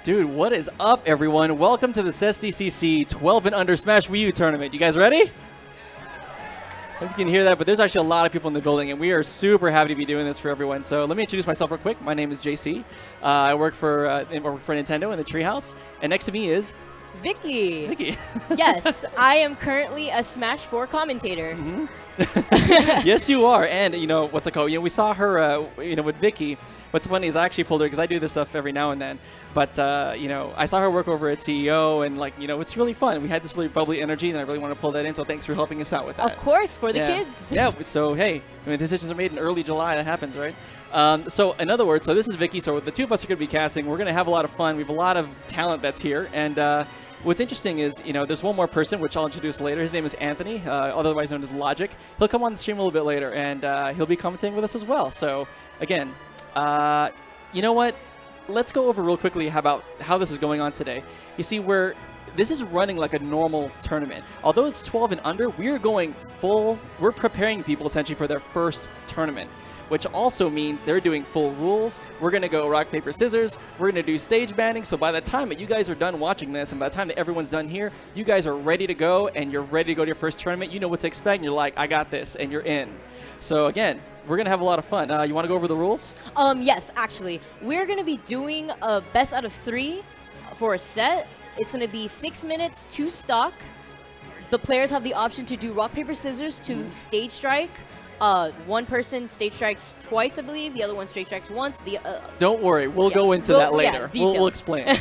Dude, what is up, everyone? Welcome to this SDCC 12 and Under Smash Wii U Tournament. You guys ready? Hope you can hear that, but there's actually a lot of people in the building, and we are super happy to be doing this for everyone. So let me introduce myself real quick. My name is JC. I work for Nintendo in the Treehouse, and next to me is Vicky. Vicky. Yes, I am currently a Smash 4 commentator. Yes, you are. And you know what's it called? You know, we saw her. With Vicky. What's funny is I actually pulled her because I do this stuff every now and then. But I saw her work over at CEO, and it's really fun. We had this really bubbly energy, and I really want to pull that in. So thanks for helping us out with that. Of course, for the kids. Yeah. So hey, decisions are made in early July. That happens, right? So in other words, so this is Vicky. So the two of us are going to be casting. We're going to have a lot of fun. We have a lot of talent that's here, and what's interesting is, there's one more person, which I'll introduce later. His name is Anthony, otherwise known as Logic. He'll come on the stream a little bit later, and he'll be commenting with us as well. So again, you know what? Let's go over real quickly about how this is going on today. You see, this is running like a normal tournament. Although it's 12 and under, we're going full. We're preparing people essentially for their first tournament, which also means they're doing full rules. We're going to go rock, paper, scissors. We're going to do stage banning. So by the time that you guys are done watching this, and by the time that everyone's done here, you guys are ready to go, and you're ready to go to your first tournament. You know what to expect, and you're like, I got this, and you're in. So again, we're going to have a lot of fun. You want to go over the rules? Yes, actually. We're going to be doing a best out of 3 for a set. It's going to be 6 minutes, 2 stock. The players have the option to do rock, paper, scissors to stage strike. One person stage strikes twice, I believe. The other one stage strikes once. Don't worry. We'll go into that later. Yeah, we'll explain.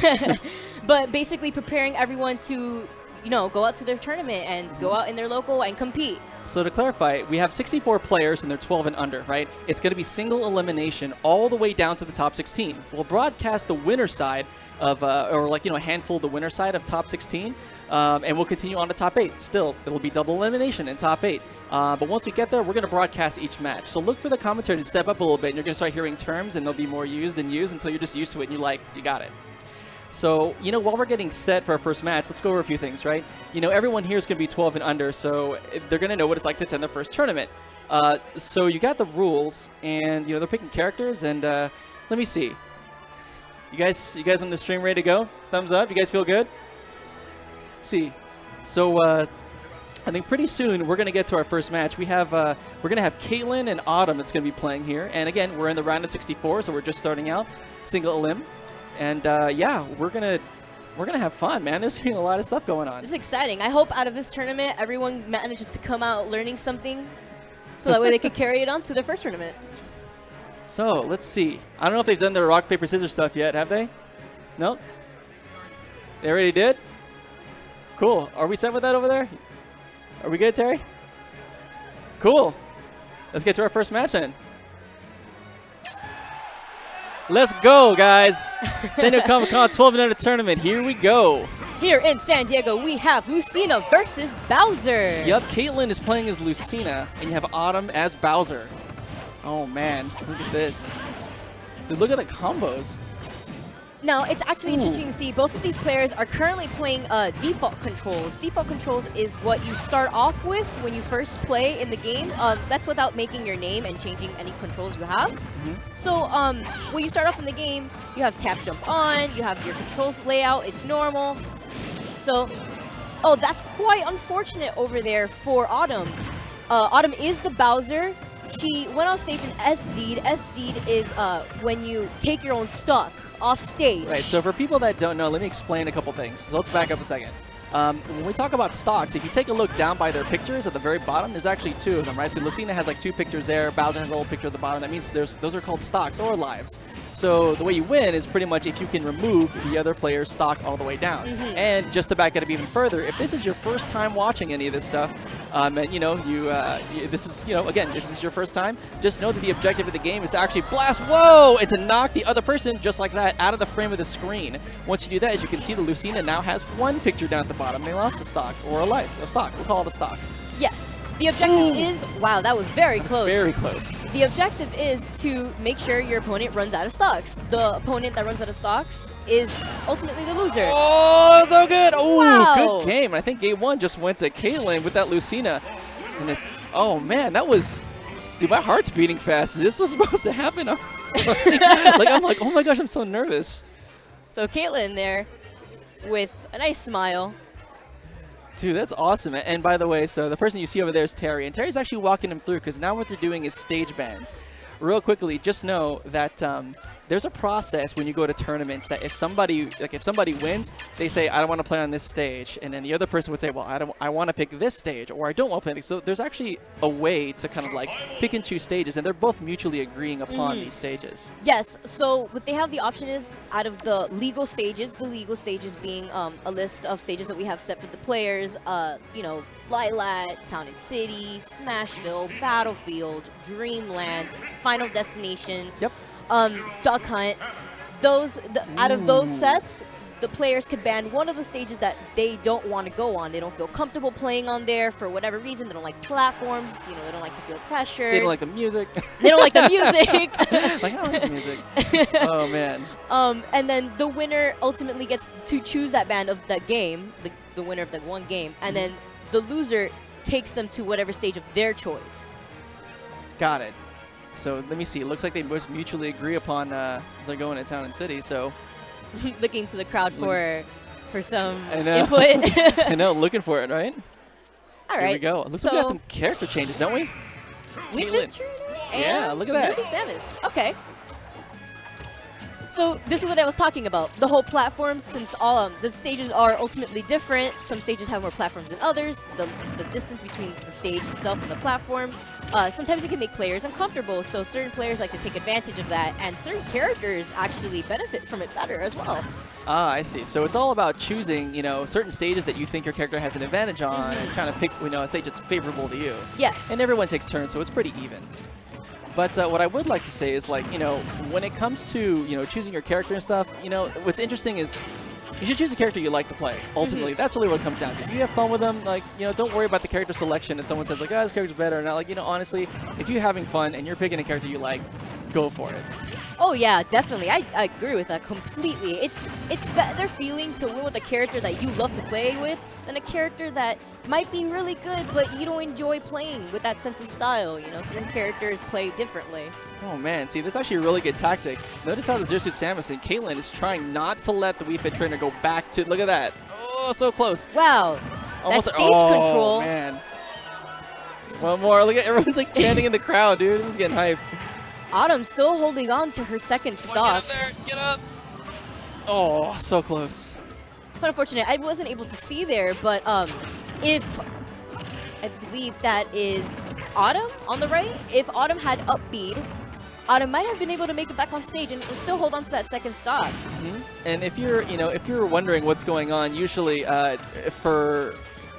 But basically preparing everyone to, go out to their tournament and go out in their local and compete. So to clarify, we have 64 players and they're 12 and under, right? It's going to be single elimination all the way down to the top 16. We'll broadcast the winner side of, a handful of the winner side of top 16, and we'll continue on to top 8. Still, it'll be double elimination in top 8. But once we get there, we're going to broadcast each match. So look for the commentary to step up a little bit, and you're going to start hearing terms, and they'll be more used than used until you're just used to it, and you're like, you got it. So, while we're getting set for our first match, let's go over a few things, right? Everyone here is going to be 12 and under, so they're going to know what it's like to attend their first tournament. So you got the rules, and, they're picking characters, and let me see. You guys on the stream ready to go? Thumbs up. You guys feel good? See. So, I think pretty soon we're going to get to our first match. We're going to have Caitlin and Autumn that's going to be playing here. And again, we're in the round of 64, so we're just starting out. Single elim. And we're gonna have fun, man. There's been a lot of stuff going on. This is exciting. I hope out of this tournament, everyone manages to come out learning something, so that way they could carry it on to their first tournament. So let's see. I don't know if they've done their rock paper scissors stuff yet, have they? No. They already did. Cool. Are we set with that over there? Are we good, Terry? Cool. Let's get to our first match then. Let's go, guys. San Diego Comic-Con 12 and under tournament. Here we go. Here in San Diego, we have Lucina versus Bowser. Yep, Caitlin is playing as Lucina, and you have Autumn as Bowser. Oh, man. Look at this. Dude, look at the combos. Now, it's actually interesting to see both of these players are currently playing default controls. Default controls is what you start off with when you first play in the game. That's without making your name and changing any controls you have. So when you start off in the game, you have tap, jump on, you have your controls layout, it's normal. So, that's quite unfortunate over there for Autumn. Autumn is the Bowser. She went off stage and SD'd. SD'd is when you take your own stock off stage. Right, so for people that don't know, let me explain a couple things. So let's back up a second. When we talk about stocks, if you take a look down by their pictures at the very bottom, there's actually 2 of them, right? So Lucina has like 2 pictures there. Bowser has a little picture at the bottom. That means those are called stocks or lives. So the way you win is pretty much if you can remove the other player's stock all the way down. And just to back it up even further, if this is your first time watching any of this stuff, and this is, again, if this is your first time, just know that the objective of the game is to actually blast, and to knock the other person just like that out of the frame of the screen. Once you do that, as you can see, the Lucina now has 1 picture down at the bottom. They lost a stock or a life. A stock. We'll call it a stock. Yes. The objective is... Wow, that was very close. Very close. The objective is to make sure your opponent runs out of stocks. The opponent that runs out of stocks is ultimately the loser. Oh, so good. Oh, wow. Good game. I think game 1 just went to Caitlin with that Lucina. And oh, man, that was... Dude, my heart's beating fast. This was supposed to happen. I'm like, oh my gosh, I'm so nervous. So Caitlyn there with a nice smile. Dude, that's awesome. And by the way, so the person you see over there is Terry. And Terry's actually walking him through because now what they're doing is stage bans. Real quickly, just know that there's a process when you go to tournaments that if somebody wins, they say, I don't want to play on this stage. And then the other person would say, well, I want to pick this stage, or I don't want to play this. So there's actually a way to kind of like pick and choose stages, and they're both mutually agreeing upon these stages. Yes, so what they have the option is out of the legal stages being a list of stages that we have set for the players, you know, Lilat, Town and City, Smashville, Battlefield, Dreamland, Final Destination, Duck Hunt. Out of those sets, the players could ban one of the stages that they don't want to go on. They don't feel comfortable playing on there for whatever reason. They don't like platforms. You know, they don't like to feel pressure. They don't like the music. They don't like the music. Like, I like this music. Oh, man. And then the winner ultimately gets to choose that ban of that game, the winner of that one game, and then the loser takes them to whatever stage of their choice. Got it. So let me see. It looks like they both mutually agree upon they're going to Town and City. So looking to the crowd for some input. I know, looking for it, right? All right. Here we go. It looks like we got some character changes, don't we? Yeah, look at that. Samus. Okay. So this is what I was talking about. The whole platform, since all the stages are ultimately different. Some stages have more platforms than others. The distance between the stage itself and the platform. Sometimes it can make players uncomfortable. So certain players like to take advantage of that, and certain characters actually benefit from it better as well. Ah, I see. So it's all about choosing, you know, certain stages that you think your character has an advantage on, and kind of pick, you know, a stage that's favorable to you. Yes. And everyone takes turns, so it's pretty even. But what I would like to say is, like, you know, when it comes to, you know, choosing your character and stuff, you know, what's interesting is you should choose a character you like to play. Ultimately, that's really what it comes down to. If you have fun with them, like, you know, don't worry about the character selection. If someone says, like, oh, this character's better or not, like, you know, honestly, if you're having fun and you're picking a character you like, go for it. Oh yeah, definitely. I agree with that completely. It's better feeling to win with a character that you love to play with than a character that might be really good, but you don't enjoy playing with that sense of style. You know, certain characters play differently. Oh man, see, this is actually a really good tactic. Notice how the Zero Suit Samus and Caitlyn is trying not to let the Wii Fit trainer go back to. Look at that. Oh, so close. Wow. Almost, that stage control. Oh man. One more. Look at everyone's like chanting in the crowd, dude. Everyone's getting hype. Autumn still holding on to her second stock. Get up there. Get up. Oh, so close. But unfortunate, I wasn't able to see there, but if I believe that is Autumn on the right, if Autumn had up bead, Autumn might have been able to make it back on stage and still hold on to that second stock. And if you're, you know, if you're wondering what's going on, usually for,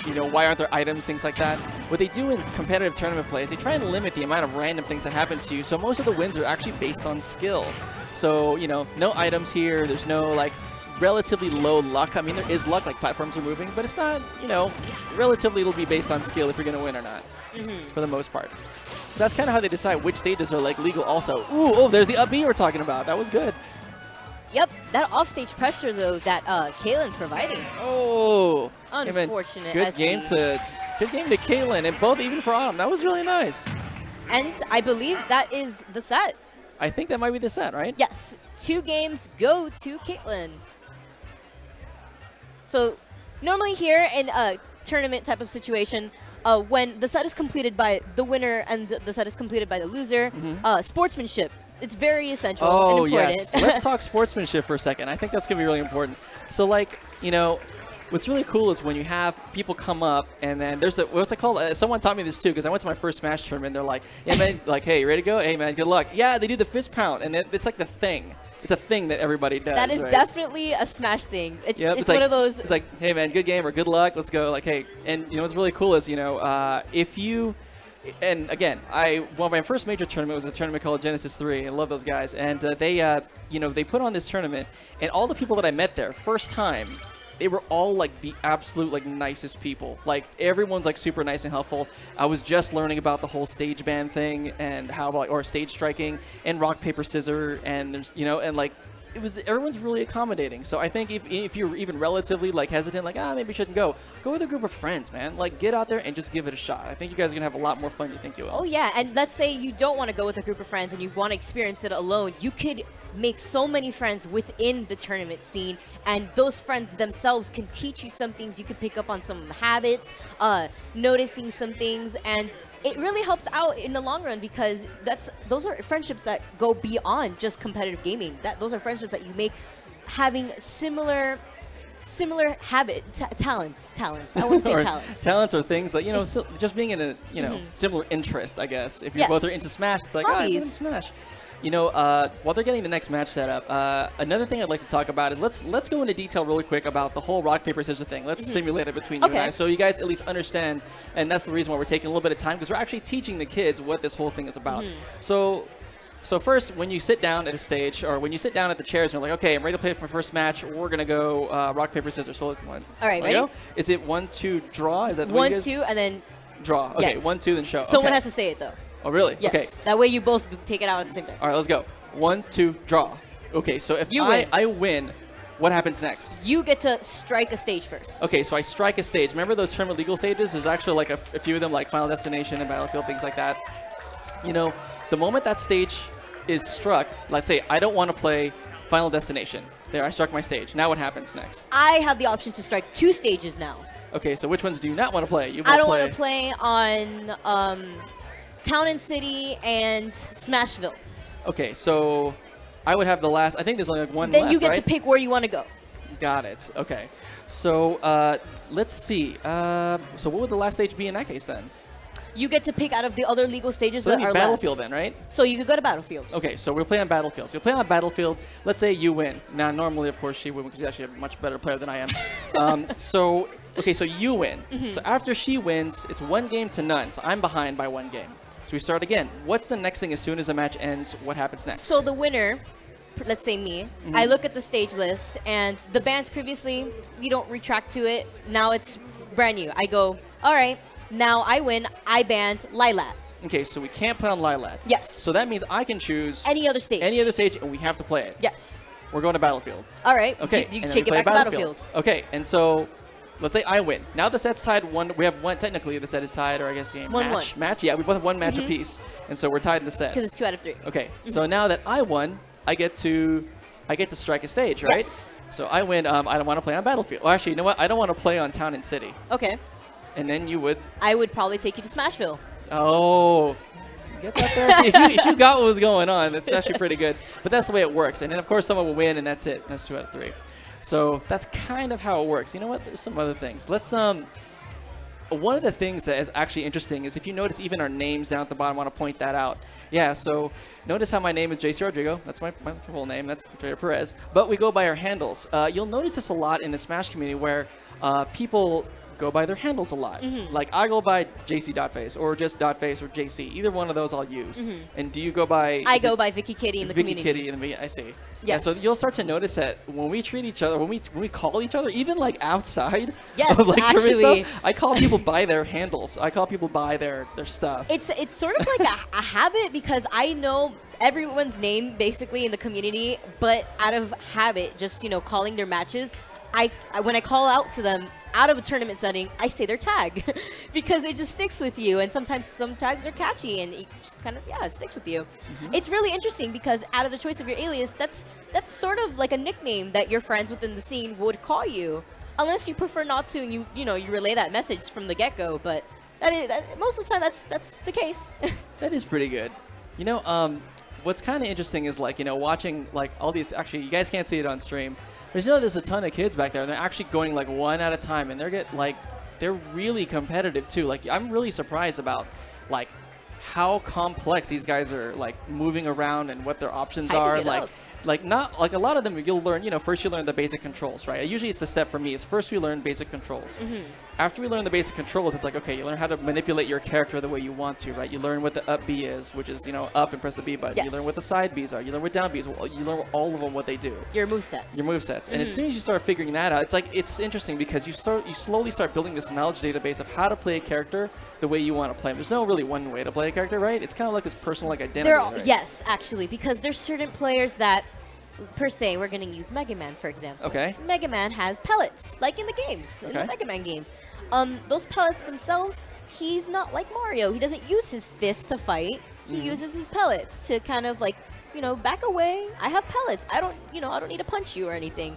you know, why aren't there items, things like that, what they do in competitive tournament play is they try and limit the amount of random things that happen to you. So most of the wins are actually based on skill. So, you know, no items here. There's no, like, relatively low luck. I mean, there is luck, like platforms are moving, but it's not, you know, relatively it'll be based on skill if you're going to win or not, for the most part. So that's kind of how they decide which stages are, like, legal also. Ooh, oh, there's the up B we're talking about. That was good. Yep, that offstage pressure, though, that Caitlyn's providing. Oh. Unfortunate. Hey, good game to Caitlyn, and both even for Autumn. That was really nice. And I believe that is the set. I think that might be the set, right? Yes. 2 games go to Caitlyn. So normally here in a tournament type of situation, when the set is completed by the winner and the set is completed by the loser, sportsmanship, it's very essential and important. Yes. Let's talk sportsmanship for a second. I think that's going to be really important. So, like, you know, what's really cool is when you have people come up and then there's what's it called? Someone taught me this too because I went to my first Smash tournament. They're like, yeah, man, like, hey, you ready to go? Hey, man, good luck. Yeah, they do the fist pound, and it's like the thing. It's a thing that everybody does. That is definitely a Smash thing. It's one like, of those. It's like, hey, man, good game or good luck. Let's go. Like, hey, and you know what's really cool is, you know, if you. And again, my first major tournament was a tournament called Genesis 3. I love those guys. And they, you know, they put on this tournament, and all the people that I met there, first time, they were all like the absolute like nicest people. Like everyone's like super nice and helpful. I was just learning about the whole stage ban thing and how about or stage striking and rock paper scissors and there's and like everyone's really accommodating. So I think if you're even relatively like hesitant, like maybe you shouldn't go with a group of friends, man. Like get out there and just give it a shot. I think you guys are gonna have a lot more fun than you think you will. Oh yeah, and let's say you don't want to go with a group of friends and you want to experience it alone. You could make so many friends within the tournament scene, and those friends themselves can teach you some things. You can pick up on some habits, noticing some things, and it really helps out in the long run because those are friendships that go beyond just competitive gaming. Those are friendships that you make having similar talents. I want to say talents. Talents are things like, just being in a, similar interest, I guess. If you both are into Smash, it's like, I'm into Smash. While they're getting the next match set up, another thing I'd like to talk about is let's go into detail really quick about the whole rock, paper, scissors thing. Let's simulate it between you and I, so you guys at least understand, and that's the reason why we're taking a little bit of time, because we're actually teaching the kids what this whole thing is about. So first, when you sit down at a stage, or when you sit down at the chairs, and you're like, okay, I'm ready to play for my first match. We're gonna go rock, paper, scissors. So one. All right, ready? Go? Is it 1, 2, draw? Is that the 1, 2, and then draw? Okay, yes. 1, 2, then show. Someone has to say it though. Oh, really? Yes. Okay. That way you both take it out at the same time. All right, let's go. 1, 2, draw. Okay, so if I win, what happens next? You get to strike a stage first. Okay, so I strike a stage. Remember those tournament legal stages? There's actually like a few of them, like Final Destination and Battlefield, things like that. The moment that stage is struck, let's say I don't want to play Final Destination. There, I struck my stage. Now what happens next? I have the option to strike 2 stages now. Okay, so which ones do you not want to play? I don't want to play on Town and City and Smashville. Okay, so I would have the last. I think there's only like one then left, you get right? to pick where you want to go. Got it. Okay. So let's see. So what would the last stage be in that case then? You get to pick out of the other legal stages So that are Battlefield left. then, right? So you could go to Battlefield. Okay, so we'll play on Battlefield. So you'll play on Battlefield. Let's say you win. Now, normally, of course, she would because she's actually a much better player than I am. So you win. So after she wins, it's 1-0. So I'm behind by 1 game. So we start again. What's the next thing as soon as the match ends? What happens next? So the winner, let's say me, I look at the stage list, and the bans previously, we don't retract to it. Now it's brand new. I go, all right, now I win. I banned Lilat. Okay, so we can't play on Lilat. Yes. So that means I can choose any other stage. Any other stage, and we have to play it. Yes. We're going to Battlefield. All right. Okay. You take it back to Battlefield. Okay, and so let's say I win. Now the set's tied 1. We have 1. Technically, the set is tied, or I guess the game 1-1. Match. Yeah, we both have 1 match apiece, and so we're tied in the set. Because it's 2 out of 3. Okay. So now that I won, I get to strike a stage, right? Yes. So I win. I don't want to play on Battlefield. Well, actually, you know what? I don't want to play on Town and City. Okay. And then you would. I would probably take you to Smashville. Oh. Get that there. See, if you got what was going on, that's actually pretty good. But that's the way it works. And then, of course, someone will win, and that's it. That's 2 out of 3. So that's kind of how it works. You know what? There's some other things. Let's one of the things that is actually interesting is if you notice even our names down at the bottom, I want to point that out. Yeah, so notice how my name is JC Rodrigo. That's my full name. That's Victoria Perez. But we go by our handles. You'll notice this a lot in the Smash community where people go by their handles a lot. Like I go by JC.face or just .face or JC. Either one of those I'll use. And do you go by... I go by Vicky Kitty in the Vicky community. Kitty in the I see. Yes. Yeah, so you'll start to notice that when we treat each other, when we call each other, even like outside yes, of like actually. stuff, I call people by their handles. I call people by their stuff. It's sort of like a habit because I know everyone's name basically in the community, but out of habit, just calling their matches, when I call out to them out of a tournament setting, I say their tag because it just sticks with you. And sometimes some tags are catchy and it just kind of, it sticks with you. It's really interesting because out of the choice of your alias, that's sort of like a nickname that your friends within the scene would call you, unless you prefer not to and you relay that message from the get-go. But most of the time, that's the case. That is pretty good. What's kind of interesting is watching all these. Actually, you guys can't see it on stream. But there's a ton of kids back there, and they're actually going one at a time, and they're really competitive too. I'm really surprised about how complex these guys are moving around and what their options are. Not a lot of them you'll learn, first you learn the basic controls, right? Usually it's the step for me is first we learn basic controls. After we learn the basic controls, it's okay, you learn how to manipulate your character the way you want to, right? You learn what the up B is, which is, up and press the B button. Yes. You learn what the side Bs are. You learn what down Bs are. You learn all of them, what they do. Your movesets. And as soon as you start figuring that out, it's interesting because you slowly start building this knowledge database of how to play a character the way you want to play them. There's no really one way to play a character, right? It's kind of like this personal identity. Right? Yes, actually, because there's certain players that, per se, we're going to use Mega Man, for example. Okay. Mega Man has pellets, like in the games, in the Mega Man games. Those pellets themselves, he's not like Mario. He doesn't use his fist to fight. He uses his pellets to kind of back away. I have pellets. I don't need to punch you or anything.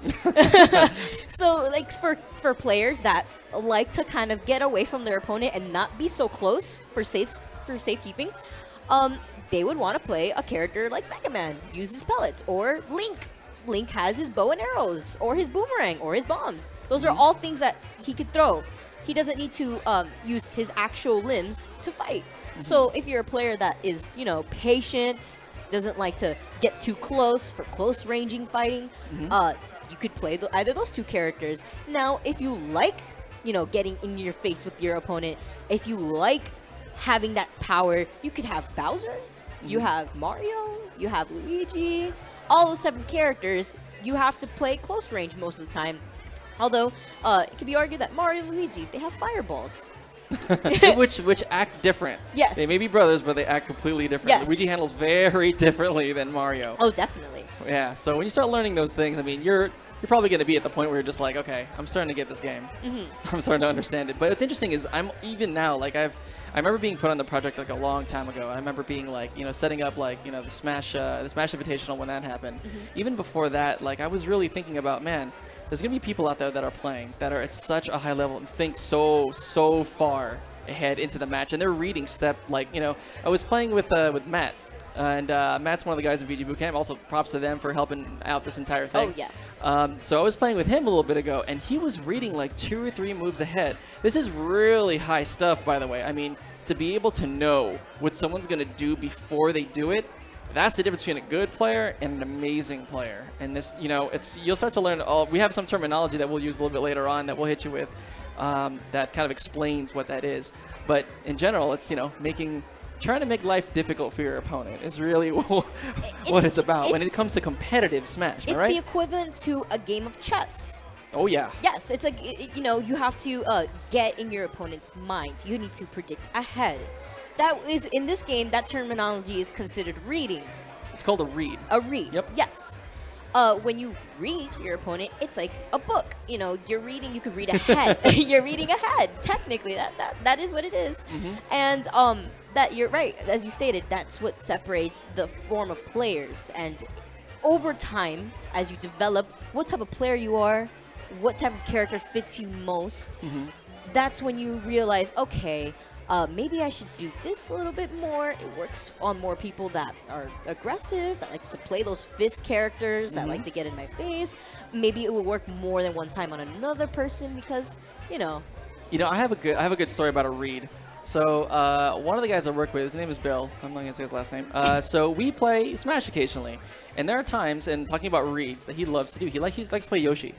So like for players that like to kind of get away from their opponent and not be so close for safekeeping, they would want to play a character like Mega Man, use his pellets, or Link. Link has his bow and arrows, or his boomerang, or his bombs. Those are all things that he could throw. He doesn't need to use his actual limbs to fight. So if you're a player that is, patient, doesn't like to get too close for close ranging fighting, you could play either those two characters. Now, if you like, getting in your face with your opponent, if you like having that power, you could have Bowser, you have Mario, you have Luigi, all those type of characters. You have to play close range most of the time. Although, it could be argued that Mario and Luigi, they have fireballs. which act different. Yes. They may be brothers, but they act completely different. Yes. Luigi handles very differently than Mario. Oh, definitely. Yeah, so when you start learning those things, I mean, you're probably going to be at the point where you're just like, okay, I'm starting to get this game. I'm starting to understand it. But what's interesting is I'm even now, like I remember being put on the project like a long time ago, and I remember being like, setting up like, the Smash Invitational when that happened. Even before that, like I was really thinking about, man, there's going to be people out there that are playing that are at such a high level and think so far ahead into the match, and they're reading step, like, I was playing with Matt, and Matt's one of the guys in VG Bootcamp. Also, props to them for helping out this entire thing. Oh, yes. So I was playing with him a little bit ago, and he was reading like 2 or 3 moves ahead. This is really high stuff, by the way. I mean, to be able to know what someone's going to do before they do it, that's the difference between a good player and an amazing player. And this, you'll start to learn. We have some terminology that we'll use a little bit later on that we'll hit you with, that kind of explains what that is. But in general, it's trying to make life difficult for your opponent is really what it's about when it comes to competitive Smash. It's right? the equivalent to a game of chess. Oh yeah. Yes, it's like you have to get in your opponent's mind. You need to predict ahead. That is, in this game, that terminology is considered reading. It's called a read. A read. Yep. Yes. When you read your opponent, it's like a book. You're reading. You could read ahead. You're reading ahead. Technically, that is what it is. And that you're right, as you stated. That's what separates the form of players. And over time, as you develop what type of player you are, what type of character fits you most, that's when you realize, okay, maybe I should do this a little bit more. It works on more people that are aggressive, that like to play those fist characters, that like to get in my face. Maybe it will work more than one time on another person because, I have a good story about a read. So one of the guys I work with, his name is Bill. I'm not going to say his last name. So we play Smash occasionally. And there are times, and talking about reads, that he loves to do. He likes to play Yoshi.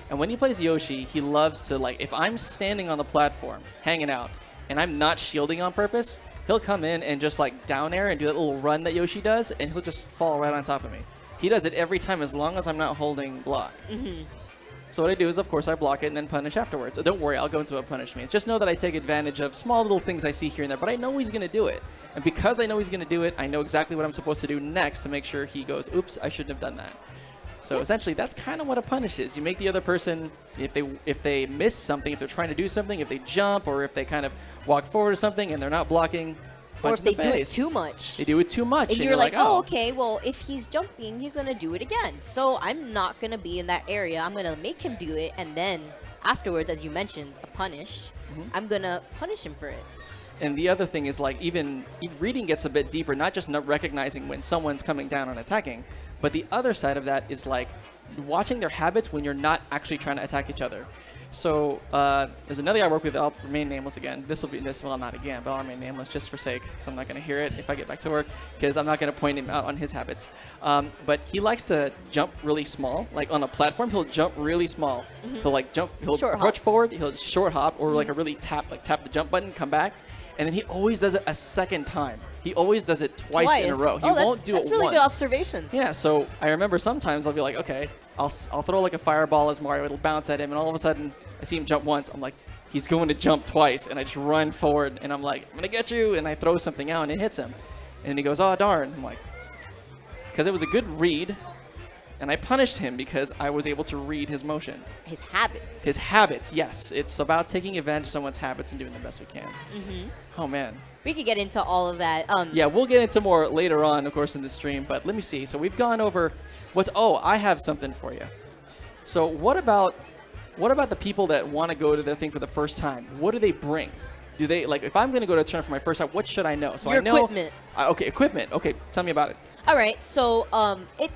And when he plays Yoshi, he loves to, like, if I'm standing on the platform, hanging out, and I'm not shielding on purpose, he'll come in and just, like, down air and do that little run that Yoshi does, and he'll just fall right on top of me. He does it every time as long as I'm not holding block. So what I do is, of course, I block it and then punish afterwards. So don't worry, I'll go into a punish means. Just know that I take advantage of small little things I see here and there, but I know he's going to do it. And because I know he's going to do it, I know exactly what I'm supposed to do next to make sure he goes, oops, I shouldn't have done that. So essentially, that's kind of what a punish is. You make the other person, if they miss something, if they're trying to do something, if they jump, or if they kind of walk forward or something and they're not blocking, or if they do it too much. They do it too much. And you're like, oh, okay, well, if he's jumping, he's going to do it again. So I'm not going to be in that area. I'm going to make him do it. And then afterwards, as you mentioned, a punish, I'm going to punish him for it. And the other thing is, like, even reading gets a bit deeper, not just not recognizing when someone's coming down and attacking, but the other side of that is, like, watching their habits when you're not actually trying to attack each other. So there's another guy I work with. I'll remain nameless again. Well, not again, but I'll remain nameless just for sake, because I'm not going to hear it if I get back to work, because I'm not going to point him out on his habits. But he likes to jump really small. Like on a platform, he'll jump really small. He'll like jump. He'll rush forward. He'll short hop or like a really tap the jump button, come back, and then he always does it a second time. He always does it twice in a row. He won't do it once. That's really good observation. Yeah, so I remember sometimes I'll be like, okay, I'll throw like a fireball as Mario. It'll bounce at him, and all of a sudden I see him jump once. I'm like, he's going to jump twice, and I just run forward, and I'm like, I'm going to get you, and I throw something out, and it hits him. And he goes, oh, darn. I'm like, because it was a good read, and I punished him because I was able to read his motion. His habits. His habits, yes. It's about taking advantage of someone's habits and doing the best we can. Oh, man. We could get into all of that. Yeah, we'll get into more later on, of course, in the stream. But let me see. So we've gone over what's. Oh, I have something for you. So what about the people that want to go to their thing for the first time? What do they bring? Do they like if I'm going to go to a tournament for my first time? What should I know? So Your I know equipment. Okay, equipment. Okay, tell me about it. All right, so it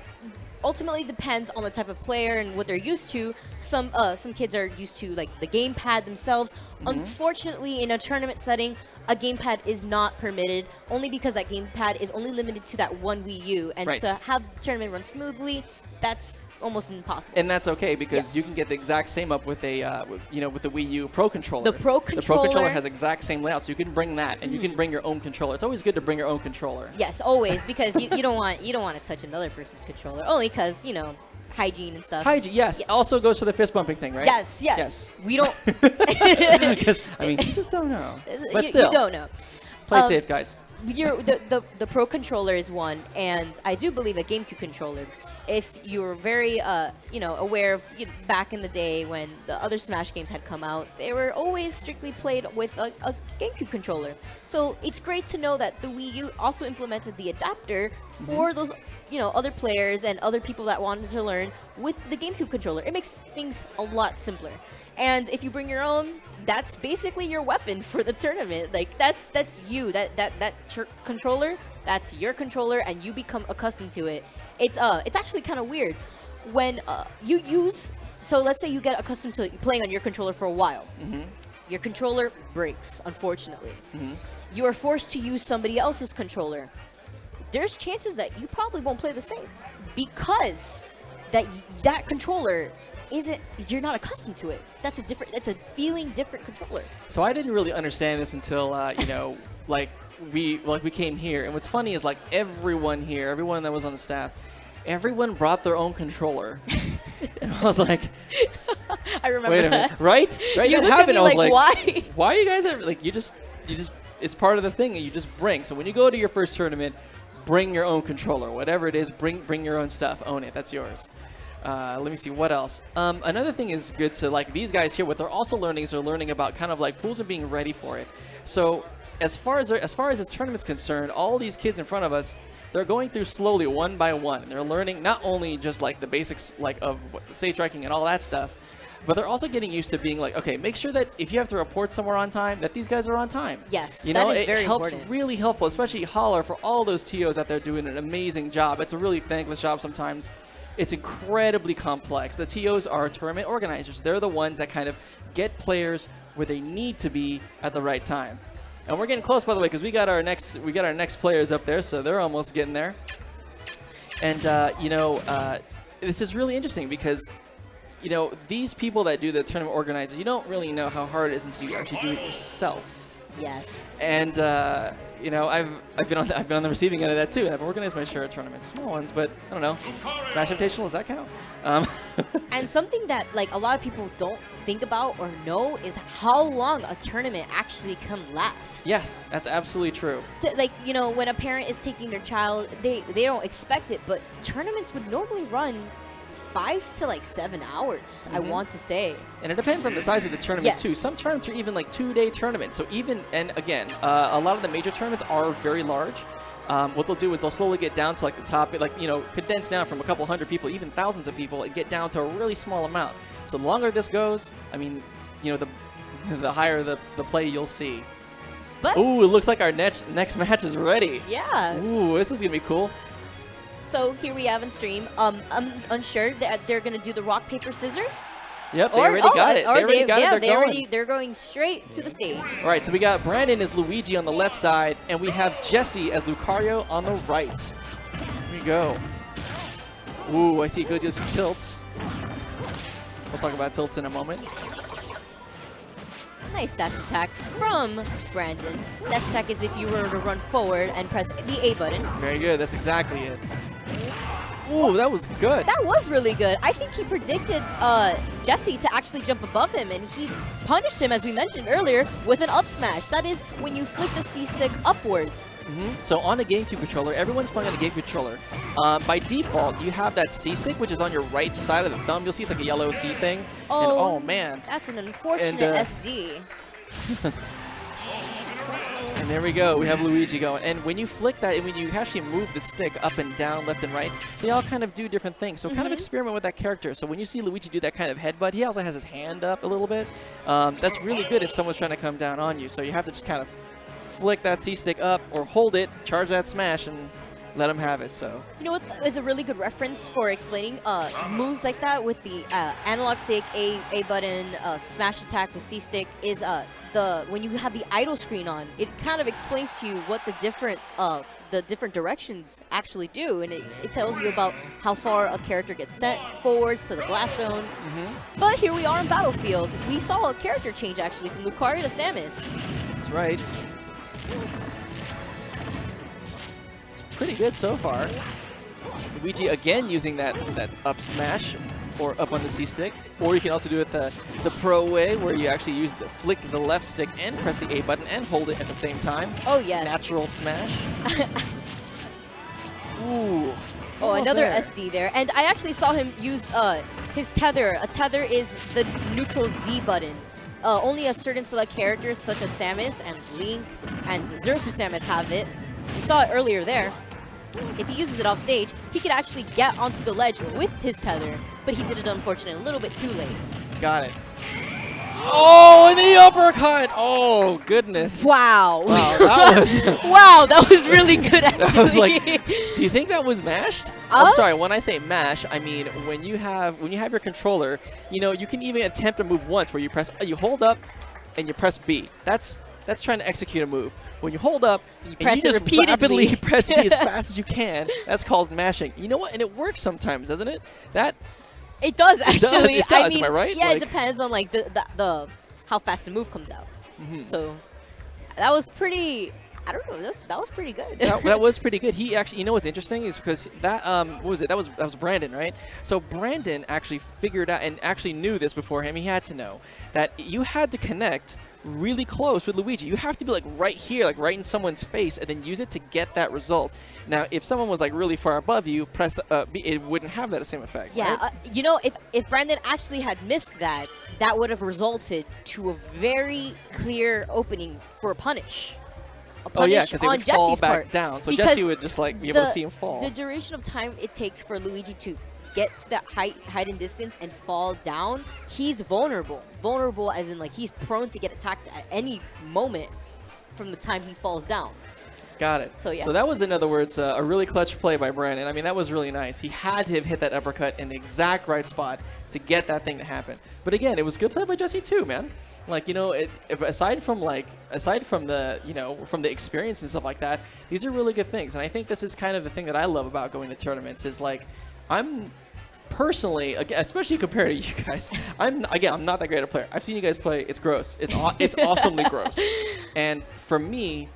ultimately depends on the type of player and what they're used to. Some kids are used to like the gamepad themselves. Unfortunately, in a tournament setting, a gamepad is not permitted, only because that gamepad is only limited to that one Wii U, and to have the tournament run smoothly, that's almost impossible. And that's okay because you can get the exact same up with a with the Wii U Pro controller. The Pro controller has exact same layout, so you can bring that, and you can bring your own controller. It's always good to bring your own controller. Yes, always, because you don't want to touch another person's controller, only because hygiene and stuff. Hygiene, yes. Also goes for the fist bumping thing, right? Yes. We don't. Because I mean, you just don't know. But still, you don't know. Play it safe, guys. The Pro controller is one, and I do believe a GameCube controller. If you're very aware of back in the day when the other Smash games had come out, they were always strictly played with a GameCube controller. So it's great to know that the Wii U also implemented the adapter for those other players and other people that wanted to learn with the GameCube controller. It makes things a lot simpler. And if you bring your own, that's basically your weapon for the tournament. Like that's you. That controller, that's your controller, and you become accustomed to it. It's actually kind of weird when you use. So let's say you get accustomed to playing on your controller for a while. Your controller breaks, unfortunately. You are forced to use somebody else's controller. There's chances that you probably won't play the same because that controller you're not accustomed to it. It's a feeling different controller. So I didn't really understand this until we came here. And what's funny is like everyone that was on the staff, everyone brought their own controller. And I was like, I remember wait a minute, right? You that looked at me happened. I was like, why? Why are you guys like you just it's part of the thing and you just bring. So when you go to your first tournament, bring your own controller, whatever it is, bring your own stuff, own it, that's yours. Let me see what else. Another thing is good to like these guys here. What they're also learning is they're learning about kind of like pools and being ready for it. So as far as this tournament's concerned, all these kids in front of us, they're going through slowly one by one. They're learning not only just like the basics like of the stage striking and all that stuff, but they're also getting used to being like, okay, make sure that if you have to report somewhere on time, that these guys are on time. Yes, that is very helps important. Really helpful, especially Holler for all those TOs out there doing an amazing job. It's a really thankless job sometimes. It's incredibly complex. The TOs are tournament organizers. They're the ones that kind of get players where they need to be at the right time. And we're getting close, by the way, because we got our next players up there, so they're almost getting there. And this is really interesting because these people that do the tournament organizers, you don't really know how hard it is until you actually do it yourself. Yes. And I've been on the receiving end of that too. And I've organized my share tournaments, small ones, but I don't know. Smash Invitational, does that count? And something that like a lot of people don't think about or know is how long a tournament actually can last. Yes, that's absolutely true. When a parent is taking their child, they don't expect it, but tournaments would normally run 5 to like 7 hours, I want to say. And it depends on the size of the tournament too. Some tournaments are even like 2-day tournaments. So and again, a lot of the major tournaments are very large. What they'll do is they'll slowly get down to like the top, condense down from a couple hundred people, even thousands of people, and get down to a really small amount. So the longer this goes, I mean, the higher the play you'll see. But ooh, it looks like our next match is ready. Yeah. Ooh, this is gonna be cool. So here we have in stream. I'm unsure that they're gonna do the rock paper scissors. Yep, they already got it. They're going straight to the stage. All right, so we got Brandon as Luigi on the left side, and we have Jesse as Lucario on the right. Here we go. Ooh, I see good use of tilts. We'll talk about tilts in a moment. Nice dash attack from Brandon. Dash attack is if you were to run forward and press the A button. Very good. That's exactly it. Ooh, that was good. That was really good. I think he predicted Jesse to actually jump above him, and he punished him, as we mentioned earlier, with an up smash. That is when you flick the C-stick upwards. So on a GameCube controller, everyone's playing on a GameCube controller. By default, you have that C-stick, which is on your right side of the thumb. You'll see it's like a yellow C thing. Oh, and, oh man. That's an unfortunate SD. And there we go. We have Luigi going. And when you flick that, and when you actually move the stick up and down, left and right, they all kind of do different things. So kind of experiment with that character. So when you see Luigi do that kind of headbutt, he also has his hand up a little bit. That's really good if someone's trying to come down on you. So you have to just kind of flick that C-stick up or hold it, charge that smash, and let them have it. So you know what is a really good reference for explaining moves like that with the analog stick, A button, smash attack with C stick is when you have the idle screen on, it kind of explains to you what the different directions actually do, and it tells you about how far a character gets sent forwards to the blast zone. But here we are in Battlefield. We saw a character change actually from Lucario to Samus. That's right. Pretty good so far. Luigi again using that up smash or up on the C stick, or you can also do it the pro way where you actually flick the left stick and press the A button and hold it at the same time. Oh yes. Natural smash. Ooh. Oh, another SD there. And I actually saw him use his tether. A tether is the neutral Z button. Only a certain select characters such as Samus and Link and Zero Suit Samus have it. We saw it earlier there. If he uses it off stage, he could actually get onto the ledge with his tether, but he did it unfortunately a little bit too late. Got it. Oh, and the uppercut! Oh, goodness. Wow. Wow, that was... wow, that was really good, actually. I was like, do you think that was mashed? I'm sorry, when I say mash, I mean when you have your controller, you know, you can even attempt to move once where you hold up and you press B. That's trying to execute a move. When you hold up you and you just repeatedly. rapidly press B as fast as you can, that's called mashing. You know what? And it works sometimes, doesn't it? It does actually. It does. I mean, am I right? Yeah, it depends on like the how fast the move comes out. So that was pretty. I don't know. That was pretty good. that was pretty good. He actually, you know what's interesting is because that what was it? That was Brandon, right? So Brandon actually figured out and actually knew this before him. He had to know that you had to connect really close with Luigi. You have to be like right here, like right in someone's face, and then use it to get that result. Now, if someone was like really far above you, press the B, it wouldn't have that same effect. Yeah, right? you know, if Brandon actually had missed that, that would have resulted to a very clear opening for a punish. Oh yeah, because it would fall Jesse's back part. down. So Because Jesse would just like be able to see him fall. The duration of time it takes for Luigi to get to that height and distance and fall down, he's vulnerable. Vulnerable as in like he's prone to get attacked at any moment from the time he falls down. Got it. So yeah. So that was, in other words, a really clutch play by Brandon. I mean, that was really nice. He had to have hit that uppercut in the exact right spot to get that thing to happen. But again, it was good play by Jesse too, man. Like, you know, aside from the, you know, from the experience and stuff like that, these are really good things. And I think this is kind of the thing that I love about going to tournaments is like, I'm personally, especially compared to you guys, I'm not that great a player. I've seen you guys play. It's gross. It's awesomely gross. And for me,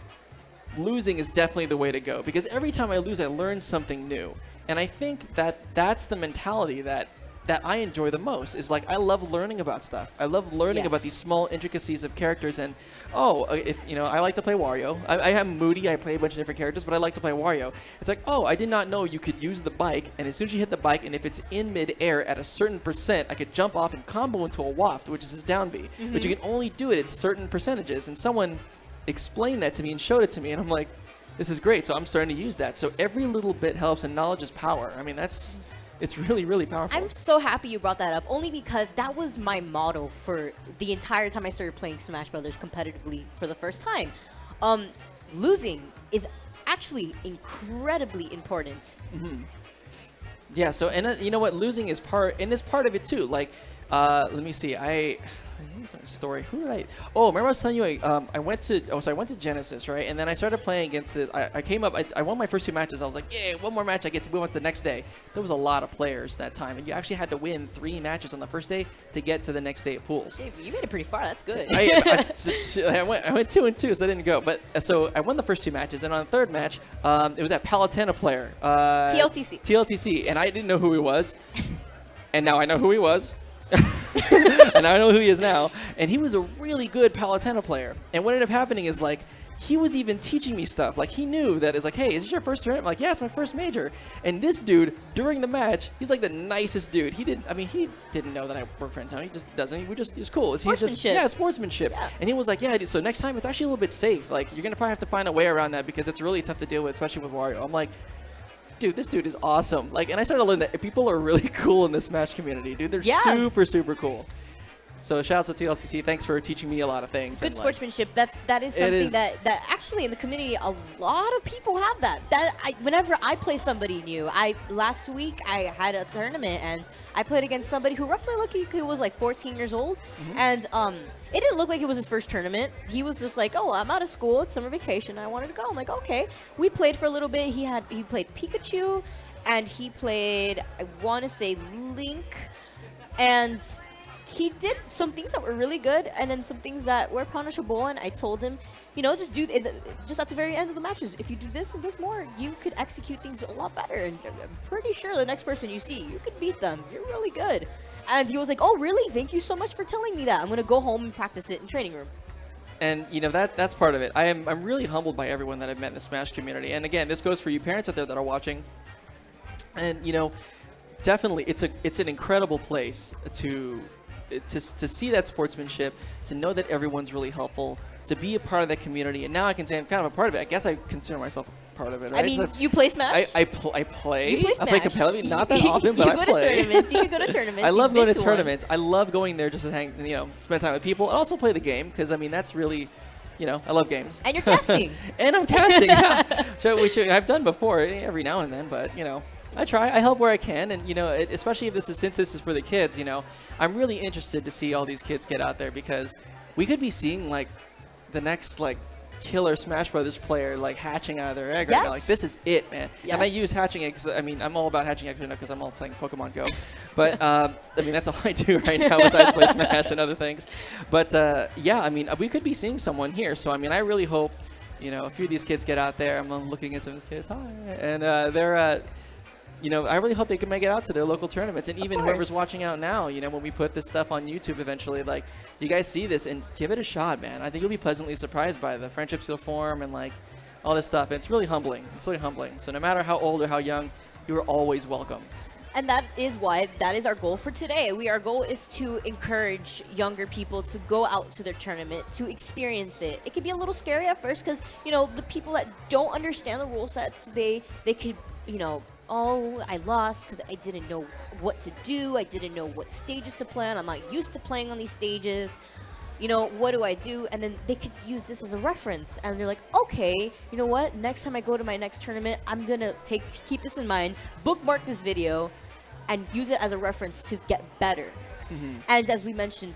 losing is definitely the way to go because every time I lose, I learn something new. And I think that's the mentality that I enjoy the most is like I love learning about stuff. I love learning about these small intricacies of characters and if you know, I like to play Wario. I am moody. I play a bunch of different characters, but I like to play Wario. It's like, oh, I did not know you could use the bike, and as soon as you hit the bike, and if it's in mid-air at a certain percent, I could jump off and combo into a waft, which is his down B. But you can only do it at certain percentages, and someone explained that to me and showed it to me, and I'm like, this is great. So I'm starting to use that. So every little bit helps, and knowledge is power. I mean, it's really, really powerful. I'm so happy you brought that up, only because that was my motto for the entire time I started playing Smash Brothers competitively for the first time. Losing is actually incredibly important. Yeah, so, and you know what, losing is part of it too. Like, let me see, story. Who did I? Oh, remember I was telling you I went to Genesis, right? And then I started playing against it. I came up. I won my first 2 matches. I was like, yeah, one more match. We went the next day. There was a lot of players that time, and you actually had to win 3 matches on the first day to get to the next day at pools. Hey, you made it pretty far. That's good. I went 2-2, so I didn't go. But so I won the first 2 matches, and on the 3rd match, it was that Paytona player. TLTC, and I didn't know who he was, and now I know who he was. And I know who he is now. And he was a really good Paytona player. And what ended up happening is like he was even teaching me stuff. Like, he knew that it's like, hey, is this your first tournament? I'm like, yeah, it's my first major. And this dude, during the match, he's like the nicest dude. He didn't know that I work for Paytona. He just doesn't. He's cool. Sportsmanship. Sportsmanship. Yeah. And he was like, yeah, dude, so next time it's actually a little bit safe. Like, you're going to probably have to find a way around that because it's really tough to deal with, especially with Wario. I'm like, dude, this dude is awesome. Like, and I started to learn that people are really cool in this Smash community, dude. They're super, super cool. So shout out to TLCC. Thanks for teaching me a lot of things. Good sportsmanship. That is something that actually in the community a lot of people have that. Whenever I play somebody new, last week I had a tournament and I played against somebody who roughly looked like he was like 14 years old, and it didn't look like it was his first tournament. He was just like, oh, I'm out of school, it's summer vacation, I wanted to go. I'm like, okay. We played for a little bit. He played Pikachu, and he played, I want to say, Link, and he did some things that were really good, and then some things that were punishable. And I told him, just at the very end of the matches, if you do this and this more, you could execute things a lot better. And I'm pretty sure the next person you see, you could beat them. You're really good. And he was like, oh, really? Thank you so much for telling me that. I'm gonna go home and practice it in training room. And that's part of it. I'm really humbled by everyone that I've met in the Smash community. And again, this goes for you parents out there that are watching. And definitely, it's an incredible place to see that sportsmanship, to know that everyone's really helpful, to be a part of that community. And now I can say I'm kind of a part of it. I guess I consider myself a part of it, right? I mean, you play Smash? I play. You play Smash. I play competitively, not that often, but I play. Tournaments. You can go to tournaments. I love going to tournaments. I love going there just to hang, spend time with people. And also play the game, because, I mean, that's really, I love games. And you're casting. And I'm casting, yeah. I've done before, every now and then, but, I try. I help where I can, and especially since this is for the kids. I'm really interested to see all these kids get out there, because we could be seeing like the next killer Smash Brothers player hatching out of their egg right now. Like, this is it, man. Yes. And I use hatching eggs. I mean, I'm all about hatching eggs right now because I'm all playing Pokemon Go. But I mean, that's all I do right now besides play Smash and other things. But yeah, I mean, we could be seeing someone here. So I mean, I really hope a few of these kids get out there. I'm looking at some of these kids. Hi, and they're. I really hope they can make it out to their local tournaments. And even whoever's watching out now, when we put this stuff on YouTube eventually, you guys see this and give it a shot, man. I think you'll be pleasantly surprised by the friendships you'll form and, all this stuff. And it's really humbling. It's really humbling. So no matter how old or how young, you are always welcome. And that is our goal for today. Our goal is to encourage younger people to go out to their tournament, to experience it. It could be a little scary at first because, the people that don't understand the rule sets, they could, oh, I lost because I didn't know what to do. I didn't know what stages to play on. I'm not used to playing on these stages. What do I do? And then they could use this as a reference. And they're like, okay, you know what? Next time I go to my next tournament, I'm going to keep this in mind, bookmark this video, and use it as a reference to get better. Mm-hmm. And as we mentioned,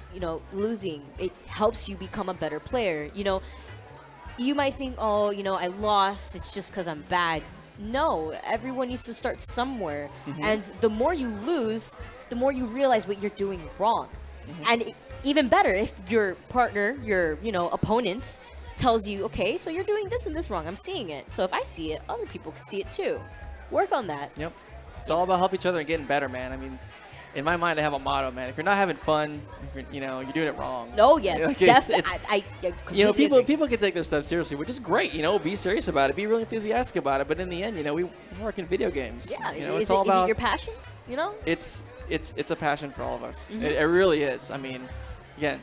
losing, it helps you become a better player. You might think, oh, I lost. It's just because I'm bad. No, everyone needs to start somewhere. Mm-hmm. And the more you lose, the more you realize what you're doing wrong. Mm-hmm. And even better if your partner, your opponent, tells you, okay, so you're doing this and this wrong. I'm seeing it. So if I see it, other people can see it too. Work on that. Yep. It's all about helping each other and getting better, man. I mean, in my mind, I have a motto, man. If you're not having fun, you're doing it wrong. Oh, yes. I completely agree. People can take their stuff seriously, which is great. Be serious about it. Be really enthusiastic about it. But in the end, we work in video games. Yeah. Is it your passion? It's a passion for all of us. Mm-hmm. It really is. I mean, again,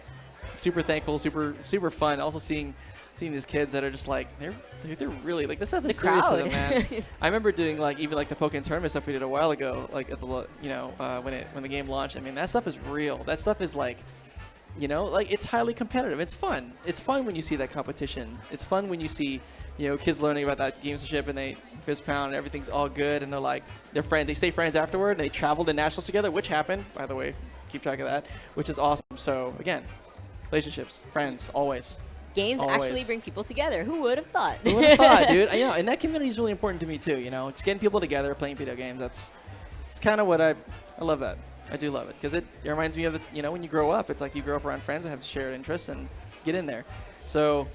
super thankful, super fun. Also seeing these kids that are just they're really this stuff is serious to them, man. I remember doing even the Pokemon tournament stuff we did a while ago, at the when the game launched. I mean, that stuff is real. That stuff is it's highly competitive. It's fun. It's fun when you see that competition. It's fun when you see kids learning about that gamesmanship and they fist pound and everything's all good and they stay friends afterward and they travel to nationals together, which happened, by the way. Keep track of that, which is awesome. So again, relationships, friends, always. Games actually bring people together. Who would have thought? Who would have thought, dude? And that community is really important to me too. Just getting people together, playing video games. It's kind of what I love that. I do love it because it reminds me of when you grow up. It's like you grow up around friends that have shared interests and get in there. So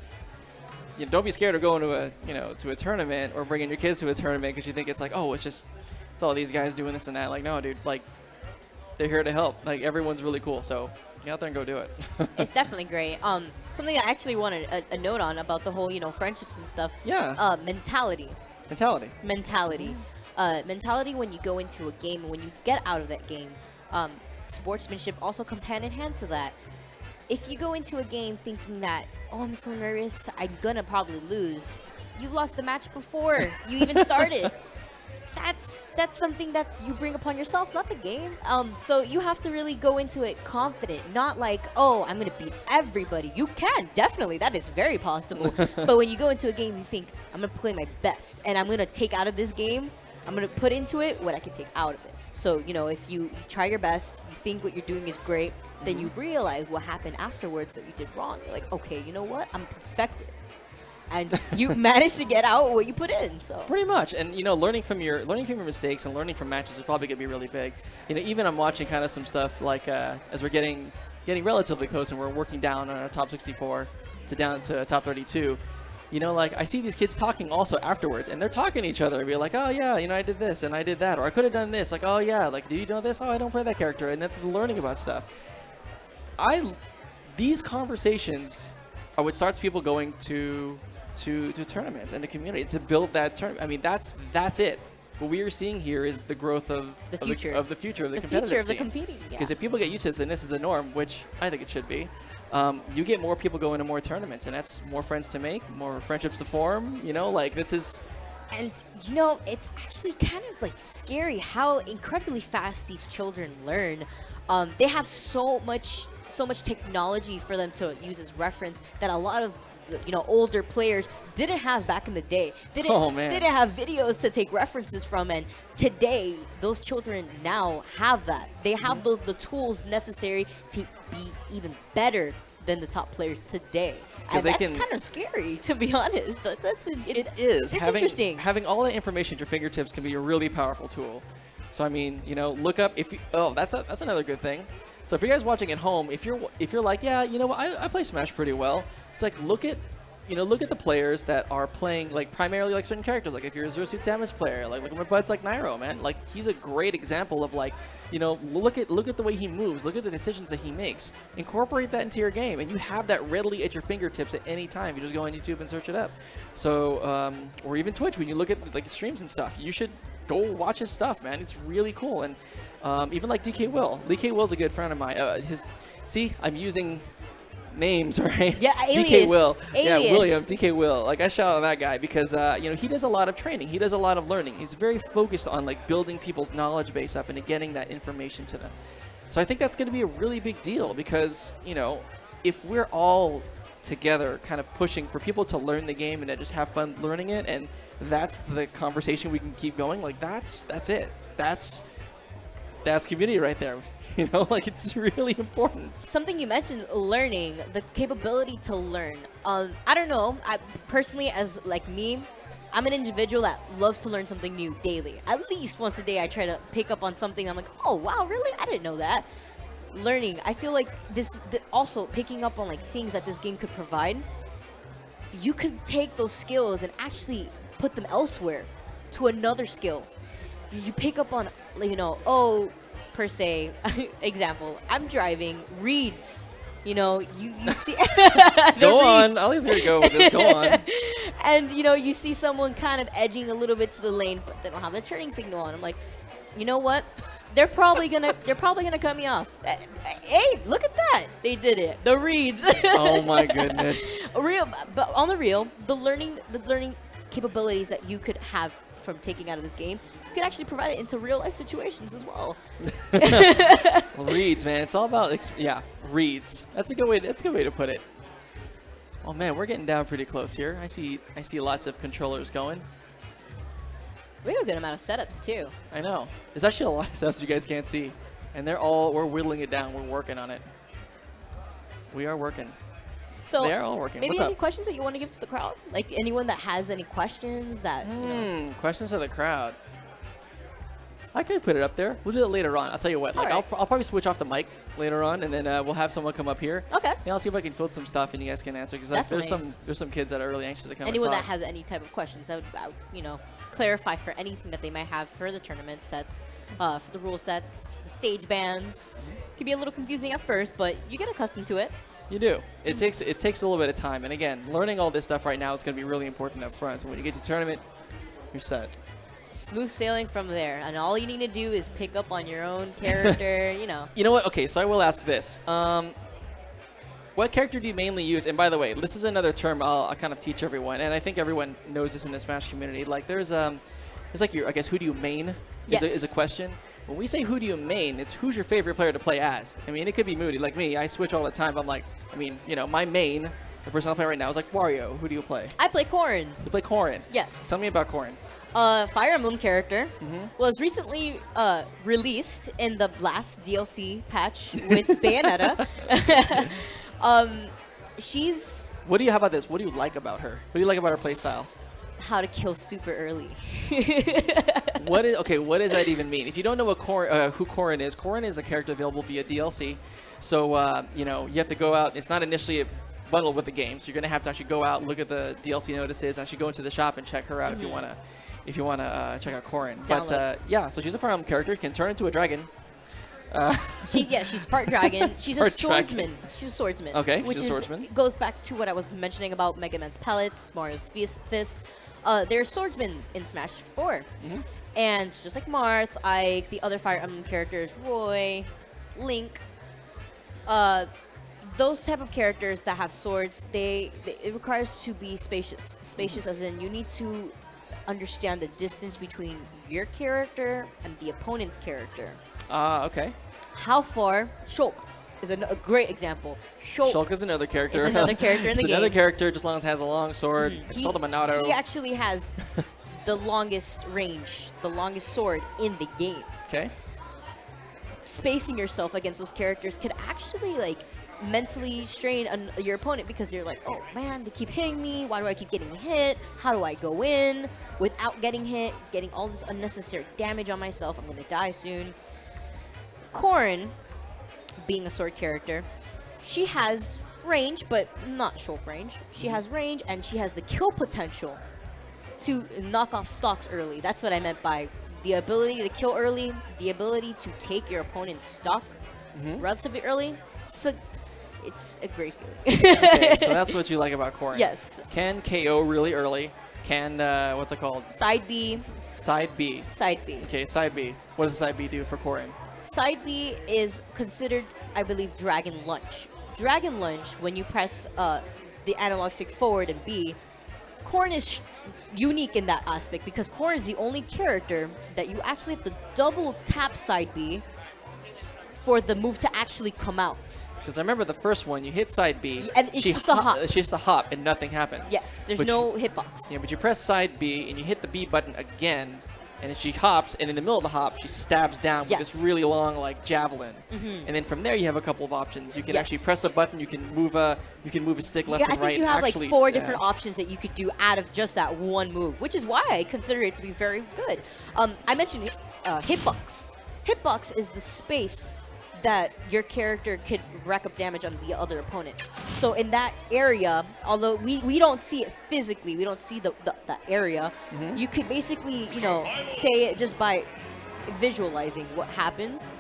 don't be scared of going to a tournament or bringing your kids to a tournament because you think it's it's all these guys doing this and that. No, dude. They're here to help. Everyone's really cool. So get out there and go do it. It's definitely great. Something I actually wanted a note on about the whole, friendships and stuff. Yeah. Mentality. Mentality. Mentality when you go into a game and when you get out of that game. Sportsmanship also comes hand in hand to that. If you go into a game thinking that, oh, I'm so nervous, I'm gonna probably lose. You lost the match before you even started. That's something that you bring upon yourself, not the game. So you have to really go into it confident, not like, oh, I'm gonna beat everybody. You can, definitely, that is very possible. But when you go into a game, you think, I'm gonna play my best, and I'm gonna take out of this game, I'm gonna put into it what I can take out of it. So, if you try your best, you think what you're doing is great, then you realize what happened afterwards that you did wrong. You're like, okay, you know what? I'm perfected. And you managed to get out what you put in. So pretty much, and learning from your mistakes and learning from matches is probably gonna be really big. Even I'm watching kind of some stuff like as we're getting relatively close and we're working down on our top 64 down to top 32. Like I see these kids talking also afterwards, and they're talking to each other. Be like, oh yeah, I did this and I did that, or I could have done this. Like, oh yeah, like, do you know this? Oh, I don't play that character, and then they're learning about stuff. These conversations are what starts people going to tournaments and the community to build that tournament. I mean, that's it. What we are seeing here is the growth of the future of the competitive scene. Competing. Because if people get used to this, and this is the norm, which I think it should be, you get more people going to more tournaments, and that's more friends to make, more friendships to form. Like this is. And it's actually kind of like scary how incredibly fast these children learn. They have so much technology for them to use as reference that a lot of older players didn't have back in the day. They didn't have videos to take references from, and today those children now have that. They have the tools necessary to be even better than the top players today. And that's kind of scary, to be honest. It is. It's interesting. Having all that information at your fingertips can be a really powerful tool. So I mean, look up if you, that's another good thing. So if you guys watching at home, if you're like, yeah, I play Smash pretty well. It's like look at the players that are playing like primarily like certain characters. Like if you're a Zero Suit Samus player, like look at my buds like Nairo, man. Like he's a great example of like, look at the way he moves, look at the decisions that he makes. Incorporate that into your game, and you have that readily at your fingertips at any time. You just go on YouTube and search it up. So or even Twitch, when you look at like streams and stuff, you should go watch his stuff, man. It's really cool. And even like DK Will. DK Will's a good friend of mine. I'm using names, right? Yeah, alias. DK Will. Alias. Yeah, William, DK Will. Like, I shout out on that guy because, he does a lot of training. He does a lot of learning. He's very focused on, like, building people's knowledge base up and getting that information to them. So I think that's going to be a really big deal because, if we're all together kind of pushing for people to learn the game and to just have fun learning it, and that's the conversation we can keep going, like, that's it. That's community right there. Like it's really important. Something you mentioned, learning, the capability to learn. I don't know. I personally, as like me, I'm an individual that loves to learn something new daily. At least once a day, I try to pick up on something. I'm like, oh wow, really? I didn't know that. Learning. I feel like also picking up on like things that this game could provide. You could take those skills and actually put them elsewhere to another skill. You pick up on, per se, example, I'm driving, reads, you see. Go on, I was gonna go with this, go on. And, you see someone kind of edging a little bit to the lane, but they don't have their turning signal on. I'm like, you know what? They're probably gonna cut me off. Hey, look at that! They did it. The reads. Oh my goodness. But on the real, the learning capabilities that you could have from taking out of this game, you could actually provide it into real life situations as well. Reads, man. It's all about reads. That's a good way to put it. Oh man, we're getting down pretty close here. I see lots of controllers going. We have a good amount of setups too. I know. There's actually a lot of setups you guys can't see, and we're whittling it down. We're working on it. We are working. So they are all working. Maybe What's any up? questions that you want to give to the crowd? Like anyone that has any questions that questions to the crowd. I could put it up there. We'll do it later on. I'll tell you what. Like, All right. I'll probably switch off the mic later on, and then we'll have someone come up here. Okay. And I'll see if I can field some stuff, and you guys can answer. Because like, there's some kids that are really anxious to come. Anyone and that talk. has any type of questions, I would you know, clarify for anything that they might have for the tournament sets, for the rule sets, the stage bans. Can be a little confusing at first, but you get accustomed to it. You do. It takes a little bit of time, and again, learning all this stuff right now is going to be really important up front. So when you get to tournament, you're set. Smooth sailing from there, and all you need to do is pick up on your own character, you know. You know what? Okay, so I will ask this. What character do you mainly use? And by the way, this is another term I'll kind of teach everyone, and I think everyone knows this in the Smash community. Like there's like your, I guess, who do you main is a question. When we say who do you main, it's who's your favorite player to play as. I mean, it could be Moody. Like me, I switch all the time. I'm like, I mean, you know, my main, the person I play right now is like Wario. Who do you play? I play Corrin. You play Corrin. Yes. Tell me about Corrin. Fire Emblem character was recently released in the last DLC patch with Bayonetta. She's... How about this? What do you like about her? What do you like about her playstyle? How to kill super early. What does that even mean? If you don't know what who Corrin is a character available via DLC. So, you know, you have to go out. It's not initially bundled with the game, so you're going to have to actually go out, look at the DLC notices, and actually go into the shop and check her out if you want to check out Corrin. But yeah, so she's a Fire Emblem character. Can turn into a dragon. She's part dragon. She's a swordsman. Dragon. She's a swordsman. Okay, which she's a swordsman. Goes back to what I was mentioning about Mega Man's pellets, Mario's fist. There's swordsmen in Smash 4. And just like Marth, Ike, the other Fire Emblem characters, Roy, Link, those type of characters that have swords, it requires to be spacious. Spacious as in you need to understand the distance between your character and the opponent's character. Okay. How far? Shulk is a great example. Shulk is another character. Is another character in the game. Another character, just as long as it has a long sword. It's called a Monado. He actually has the longest range, the longest sword in the game. Okay. Spacing yourself against those characters could actually like mentally strain your opponent because you're like, oh man, they keep hitting me. Why do I keep getting hit? How do I go in without getting hit, getting all this unnecessary damage on myself? I'm gonna die soon. Corrin, being a sword character, she has range, but not Shulk range. She has range, and she has the kill potential to knock off stocks early. That's what I meant by the ability to kill early, the ability to take your opponent's stock relatively early. So it's a great feeling. Okay, so that's what you like about Corrin. Yes. Can KO really early. Can, what's it called? Side B. Side B. Side B. Okay, side B. What does side B do for Corrin? Side B is considered, I believe, Dragon Lunge. Dragon Lunge, when you press the analog stick forward and B, Corrin is unique in that aspect because Corrin is the only character that you actually have to double tap side B for the move to actually come out. Because I remember the first one, you hit side B, and it's just a hop. It's just a hop, and nothing happens. Yes, there's no hitbox. Yeah, but you press side B, and you hit the B button again, and then she hops, and in the middle of the hop, she stabs down with this really long, like, javelin. And then from there, you have a couple of options. You can actually press a button. You can move a stick left and right. I think you have like 4 different options that you could do out of just that one move, which is why I consider it to be very good. I mentioned hitbox. Hitbox is the space that your character could rack up damage on the other opponent. So in that area, although we don't see it physically, we don't see the area, you could basically, you know, say it just by visualizing what happens.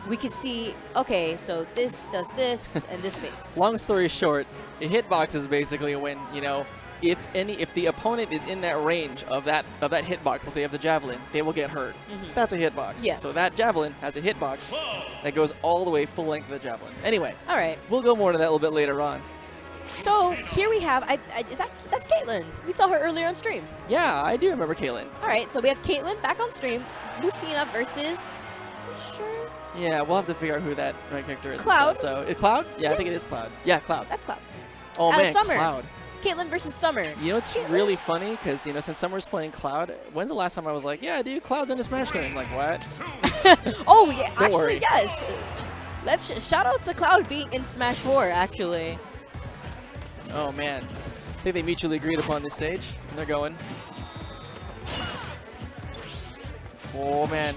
We could see, okay, so this does this and this space. Long story short, a hitbox is basically when, you know, if the opponent is in that range of that hitbox, let's say of the javelin, they will get hurt. That's a hitbox. Yes. So that javelin has a hitbox that goes all the way full length of the javelin. Anyway. All right. We'll go more to that a little bit later on. So here we have, that's Caitlyn. We saw her earlier on stream. Yeah, I do remember Caitlyn. All right, so we have Caitlyn back on stream. Lucina versus, sure. Yeah, we'll have to figure out who that character is. Cloud. So is Cloud? Yeah, I think it is Cloud. Yeah, Cloud. That's Cloud. Oh man, Summer. Cloud. Caitlyn versus Summer. You know, it's really funny because, you know, since Summer's playing Cloud, when's the last time I was like, yeah, dude, Cloud's in a Smash game? Like, what? Oh, yeah, Don't actually, worry. yes. Let's shout out to Cloud being in Smash 4, actually. Oh, man. I think they mutually agreed upon this stage, and they're going. Oh, man.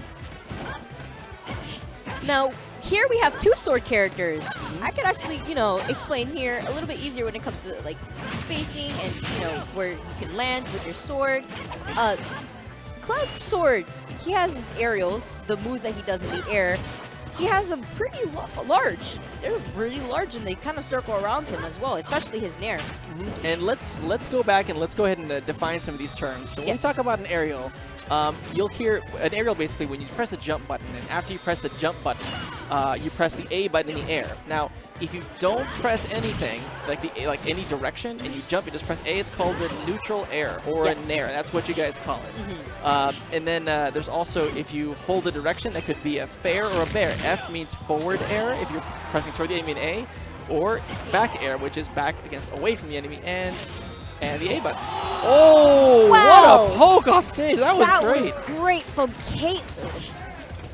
Now, here we have two sword characters. I could actually, you know, explain here a little bit easier when it comes to like spacing and, you know, where you can land with your sword. Cloud's sword, he has his aerials, the moves that he does in the air. He has them pretty large. They're really large, and they kind of circle around him as well, especially his nair. And let's go back and let's go ahead and define some of these terms. So when we talk about an aerial, you'll hear an aerial basically when you press the jump button, and after you press the jump button, you press the A button in the air. Now, if you don't press anything, like any direction, and you jump, you just press A, it's called a neutral air, or a nair. That's what you guys call it. And then there's also, if you hold a direction, that could be a fair or a bear. F means forward air, if you're pressing toward the enemy in A, or back air, which is back against away from the enemy, and the A button. Oh, wow. What a poke off stage. That was great. That was great from Caitlyn.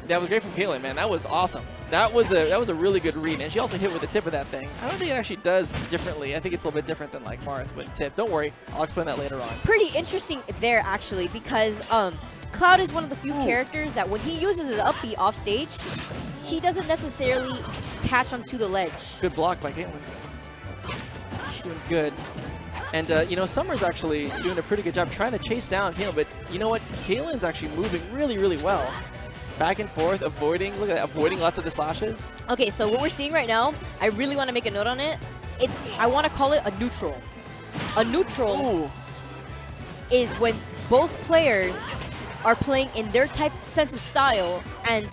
That was great from Caitlyn, man. That was awesome. That was a really good read, and she also hit with the tip of that thing. I don't think it actually does differently. I think it's a little bit different than like Marth with tip. Don't worry, I'll explain that later on. Pretty interesting there actually, because Cloud is one of the few characters that when he uses his up B off stage, he doesn't necessarily catch onto the ledge. Good block by Caitlyn. She's doing good. And, you know, Summer's actually doing a pretty good job trying to chase down Caitlyn, but you know what? Caitlyn's actually moving really, really well. Back and forth, avoiding, look at that, avoiding lots of the slashes. Okay, so what we're seeing right now, I really want to make a note on it. I want to call it a neutral. A neutral is when both players are playing in their sense of style, and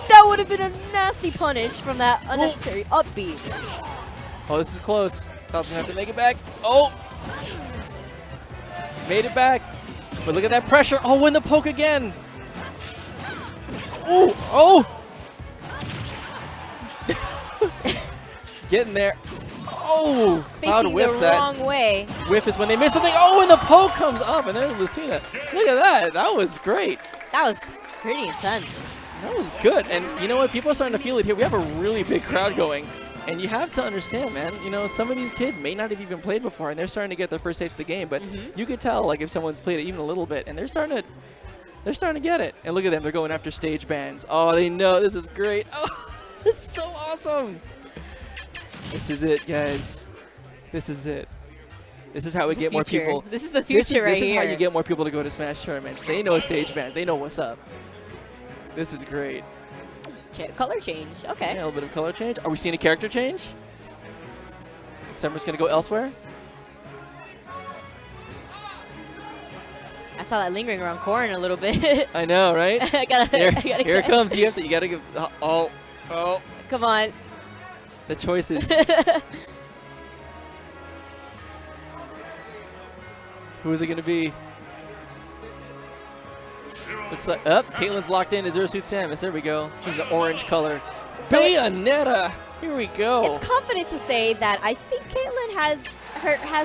that would have been a nasty punish from that unnecessary up B. Oh, this is close. Cloud's gonna have to make it back. Oh! Made it back. But look at that pressure. Oh, win the poke again. Ooh! Oh! Getting there. Oh! Cloud whiffs that. Facing the wrong way. Whiff is when they miss something. Oh, and the poke comes up, and there's Lucina. Look at that. That was great. That was pretty intense. That was good. And you know what? People are starting to feel it here. We have a really big crowd going. And you have to understand, man, you know, some of these kids may not have even played before, and they're starting to get their first taste of the game. But you could tell, like, if someone's played it even a little bit, and they're starting to get it. And look at them. They're going after stage bans. Oh, they know. This is great. Oh, this is so awesome. This is it, guys. This is it. This is how we get more people. This is the future right here. This is how you get more people to go to Smash tournaments. They know stage bans. They know what's up. This is great. Color change. Okay. Yeah, a little bit of color change. Are we seeing a character change? Summer's going to go elsewhere? I saw that lingering around corn a little bit. I know, right? I got here it comes. You got to give. Oh. Come on. The choices. Who is it going to be? Looks like, Caitlyn's locked in to Zero Suit Samus. There we go. She's the orange color. So Bayonetta! Here we go. It's confident to say that I think Caitlyn has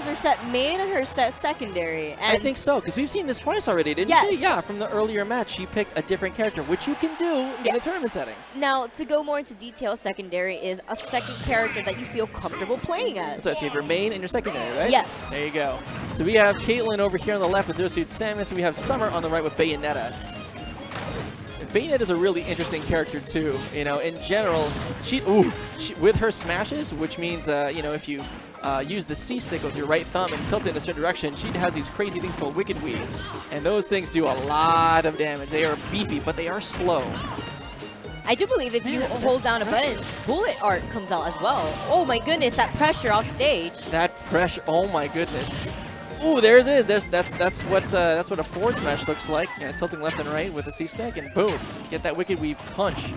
her set main and her set secondary. And I think so, because we've seen this twice already, didn't she? Yeah, from the earlier match, she picked a different character, which you can do in a tournament setting. Now, to go more into detail, secondary is a second character that you feel comfortable playing as. So you have your main and your secondary, right? Yes. There you go. So we have Caitlyn over here on the left with Zero Suit Samus, and we have Summer on the right with Bayonetta. Bayonetta is a really interesting character too. You know, in general, she with her smashes, which means you know, if you use the C stick with your right thumb and tilt it in a certain direction, she has these crazy things called Wicked Weave, and those things do a lot of damage. They are beefy, but they are slow. I do believe if you hold down a button, bullet art comes out as well. Oh my goodness, that pressure off stage. That pressure! Oh my goodness. Ooh, there it is. That's what a forward smash looks like. Yeah, tilting left and right with the C stick, and boom, get that Wicked Weave punch.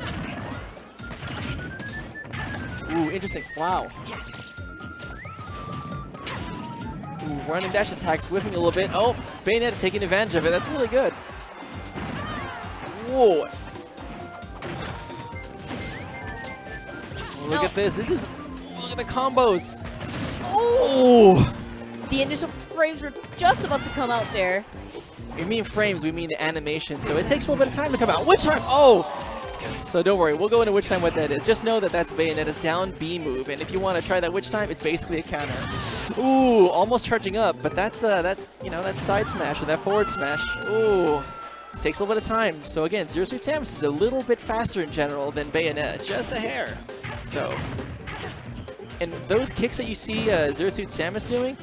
Ooh, interesting. Wow. Ooh, running dash attacks, whiffing a little bit. Oh, Bayonetta taking advantage of it. That's really good. Whoa. Look at this. Look at the combos. Ooh. The initial frames were just about to come out there. We mean frames, we mean the animation, so it takes a little bit of time to come out. Witch time! Oh! So don't worry, we'll go into Witch time what that is. Just know that that's Bayonetta's down B move, and if you want to try that Witch time, it's basically a counter. Ooh, almost charging up, but that you know, that side smash or that forward smash, ooh, takes a little bit of time. So again, Zero Suit Samus is a little bit faster in general than Bayonetta, just a hair. So, and those kicks that you see Zero Suit Samus doing,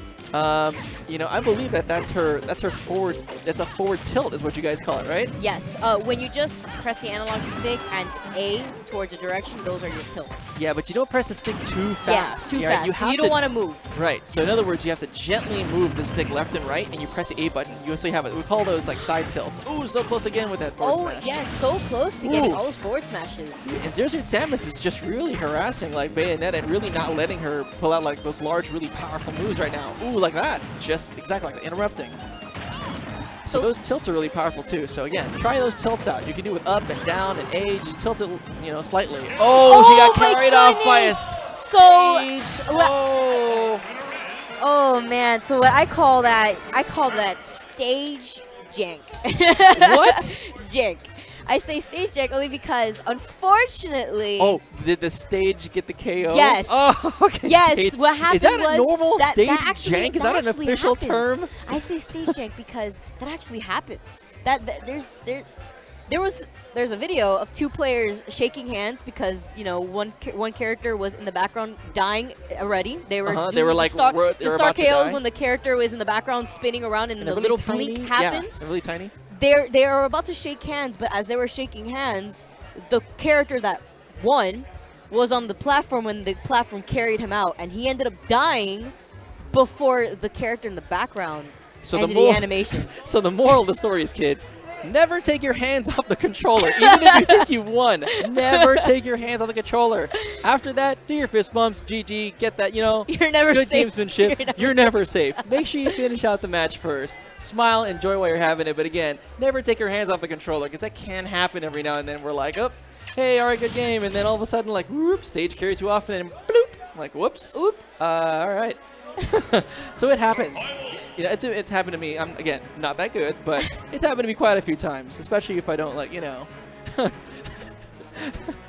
you know, I believe that's her forward. That's a forward tilt, is what you guys call it, right? Yes. When you just press the analog stick and A towards a direction, those are your tilts. Yeah, but you don't press the stick too fast. Yeah, too fast. You don't want to move. Right. So in other words, you have to gently move the stick left and right, and you press the A button. You also have it. We call those like side tilts. Ooh, so close again with that forward smash. Oh yes, so close to getting all those forward smashes. And Zero Suit Samus is just really harassing like Bayonetta and really not letting her pull out like those large, really powerful moves right now. Ooh, like that. Just exactly like that, interrupting. So those tilts are really powerful too. So again, try those tilts out. You can do it with up and down and A. Just tilt it, you know, slightly. Oh, she got carried off by a stage. Oh man. So what I call that stage jank. What? Jank. I say stage jank only because, unfortunately. Oh, did the stage get the KO? Yes. Oh, okay. Yes. Stage. What happened was? Is that a normal stage jank? Is that an official term? I say stage jank because that actually happens. There's a video of two players shaking hands because, you know, one character was in the background dying already. They were like star KO when when the character was in the background spinning around and the little blink happens. Yeah, really tiny. They are about to shake hands, but as they were shaking hands, the character that won was on the platform when the platform carried him out, and he ended up dying before the character in the background ended the animation. So the moral of the story is, kids, never take your hands off the controller, even if you think you've won. Never take your hands off the controller. After that, do your fist bumps, GG, get that, you know. You're never good safe. gamesmanship. You're never safe. Make sure you finish out the match first. Smile, enjoy while you're having it, but again, never take your hands off the controller, because that can happen every now and then. We're like, oh, hey, all right, good game, and then all of a sudden, like, whoop, stage carries you off, and then bloop. I'm like, whoops. Oops. All right. So it happens. You know, it's happened to me. I'm, again, not that good, but it's happened to me quite a few times, especially if I don't, like, you know,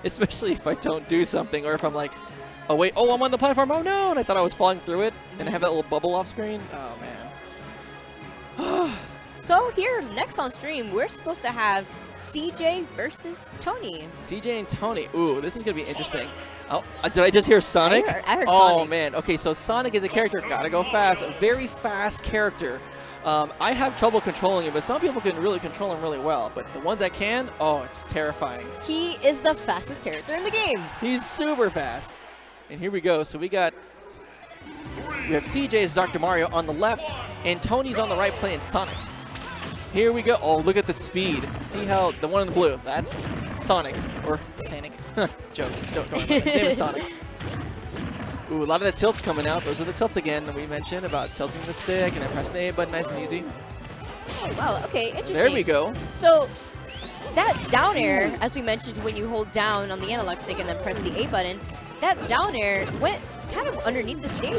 especially if I don't do something, or if I'm like, oh, wait, oh, I'm on the platform, oh, no, and I thought I was falling through it, and I have that little bubble off screen. Oh, man. So here, next on stream, we're supposed to have CJ versus Tony. CJ and Tony. Ooh, this is going to be interesting. Oh, did I just hear Sonic? I heard Sonic. Sonic. Man. Okay, so Sonic is a character. Gotta go fast. A very fast character. I have trouble controlling him, but some people can really control him really well. But the ones that can, oh, it's terrifying. He is the fastest character in the game. He's super fast. And here we go. So we have CJ's Dr. Mario on the left, and Tony's on the right playing Sonic. Here we go. Oh, look at the speed. See how the one in the blue, that's Sonic. Or Sonic. Joke. Don't go. His name is Sonic. Ooh, a lot of the tilts coming out. Those are the tilts again that we mentioned about tilting the stick and then pressing the A button nice and easy. Oh, wow. Okay, interesting. There we go. So that down air, as we mentioned, when you hold down on the analog stick and then press the A button, that down air went kind of underneath the stage.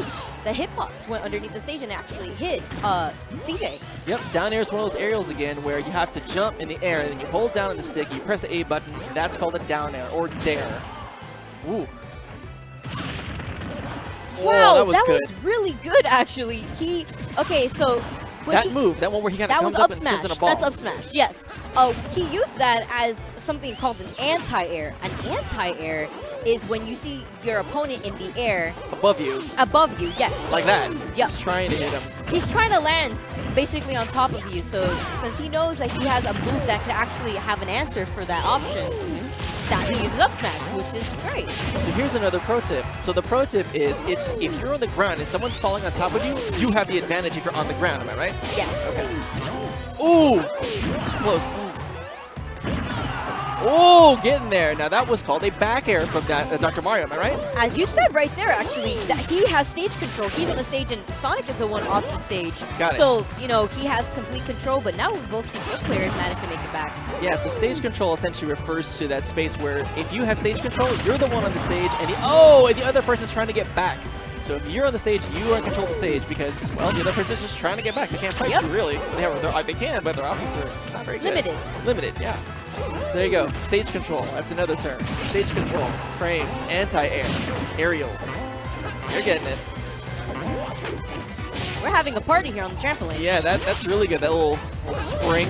The hitbox went underneath the stage and actually hit CJ. Yep, down air is one of those aerials again where you have to jump in the air and then you hold down on the stick, you press the A button, that's called a down air or dare. Ooh. Wow, that was really good actually. Okay, so that one where he kind of comes up and spins in a ball. That's up smash, yes. He used that as something called an anti-air. An anti-air is when you see your opponent in the air. Above you. Above you, yes. Like that. Yep. He's trying to hit him. He's trying to land basically on top of you. So since he knows that he has a move that could actually have an answer for that option, that he uses up smash, which is great. So here's another pro tip. So the pro tip is if you're on the ground and someone's falling on top of you, you have the advantage if you're on the ground. Am I right? Yes. Okay. Ooh! It's close. Oh, getting there. Now that was called a back air from that Dr. Mario, am I right? As you said right there, actually, that he has stage control. He's on the stage, and Sonic is the one off the stage. Got it. So, you know, he has complete control, but now we both see both players manage to make it back. Yeah, so stage control essentially refers to that space where if you have stage control, you're the one on the stage, and the other person's trying to get back. So if you're on the stage, you are in control of the stage because, well, the other person's just trying to get back. They can't fight you, really. They can, but their options are not very good. Limited, yeah. So there you go. Stage control. That's another term. Stage control. Frames. Anti-air. Aerials. You're getting it. We're having a party here on the trampoline. Yeah, that's really good. That little spring.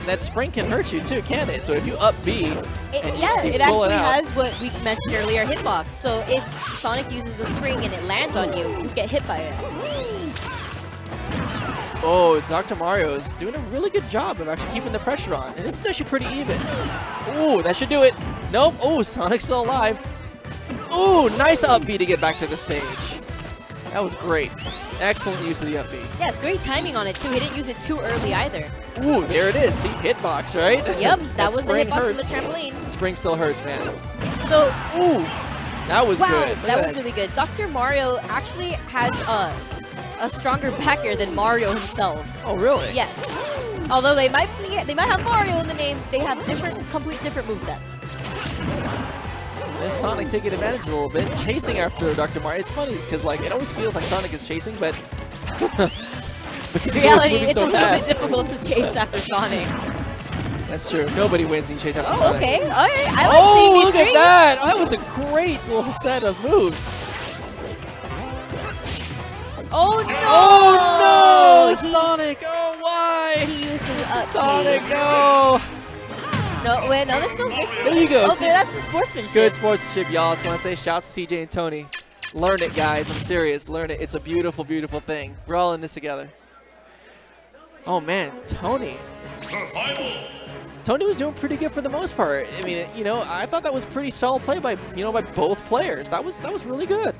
that spring can hurt you too, can it? So if you up B, yeah, it actually has what we mentioned earlier, hitbox. So if Sonic uses the spring and it lands on you, you get hit by it. Oh, Dr. Mario is doing a really good job of actually keeping the pressure on. And this is actually pretty even. Ooh, that should do it. Nope. Oh, Sonic's still alive. Ooh, nice up B to get back to the stage. That was great. Excellent use of the up B. Yeah, it's great timing on it too. He didn't use it too early either. Ooh, there it is. See, hitbox, right? Yep, that was the hitbox from the trampoline. Spring still hurts, man. So, ooh, that was good. That was really good. Dr. Mario actually has a stronger back air than Mario himself. Oh, really? Yes. Although they might have Mario in the name, they have complete different movesets. There's Sonic taking advantage a little bit, chasing after Dr. Mario. It's funny, because like it always feels like Sonic is chasing, but because in reality, it's so a little fast. bit difficult to chase after Sonic. That's true. Nobody wins when you chase after Sonic. Okay. All right. I like seeing these look strings. at that! That was a great little set of moves. Oh no! Oh no! Sonic! Oh why? He uses up B. Sonic, no! No, wait, no, there's still. There you go. Oh, See, that's the sportsmanship. good sportsmanship, y'all. I just want to say shouts to CJ and Tony. Learn it, guys. I'm serious. Learn it. It's a beautiful, beautiful thing. We're all in this together. Oh man, Tony. Tony was doing pretty good for the most part. I mean, you know, I thought that was pretty solid play by both players. That was really good.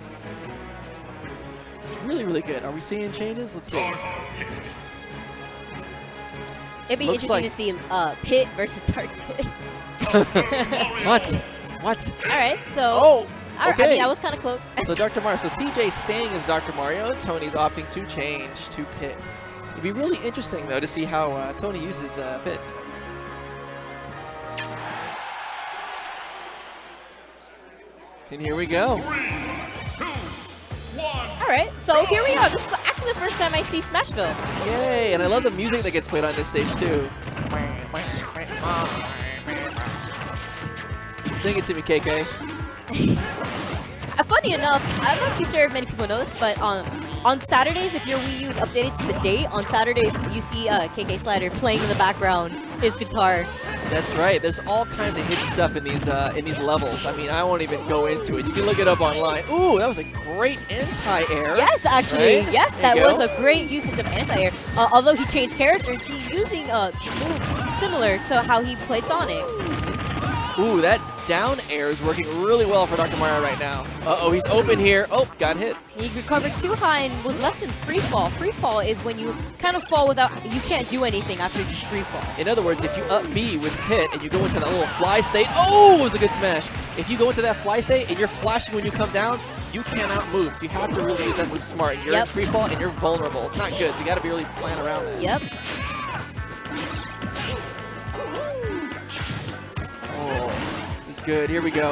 It's really, really good. Are we seeing changes? Let's see. It'd be interesting to see Pit versus Dark Pit. What? What? All right, so. Oh. Okay. I mean, I was kind of close. So Dr. Mario. So CJ staying as Dr. Mario. Tony's opting to change to Pit. It'd be really interesting though to see how Tony uses Pit. And here we go. 3, 2, 1. All right, so here we are. This is actually the first time I see Smashville. Yay! And I love the music that gets played on this stage too. Sing it to me, KK. Funny enough, I'm not too sure if many people know this, but on Saturdays, if your Wii U is updated to the date, on Saturdays you see KK Slider playing in the background his guitar. That's right. There's all kinds of hidden stuff in these levels. I mean, I won't even go into it. You can look it up online. Ooh, that was a great anti-air. Yes, actually. Right? Yes, There that you was go. a great usage of anti-air. Although he changed characters, he's using a move similar to how he played Sonic. Ooh, that down air is working really well for Dr. Mario right now. Uh-oh, he's open here. Oh, got hit. He recovered too high and was left in free fall. Free fall is when you kind of fall without, you can't do anything after you free fall. In other words, if you up B with Pit and you go into that little fly state, oh, it was a good smash. If you go into that fly state and you're flashing when you come down, you cannot move. So you have to really use that move smart. You're in free fall and you're vulnerable. Not good. So you got to be really playing around that. Yep. Oh, this is good. Here we go.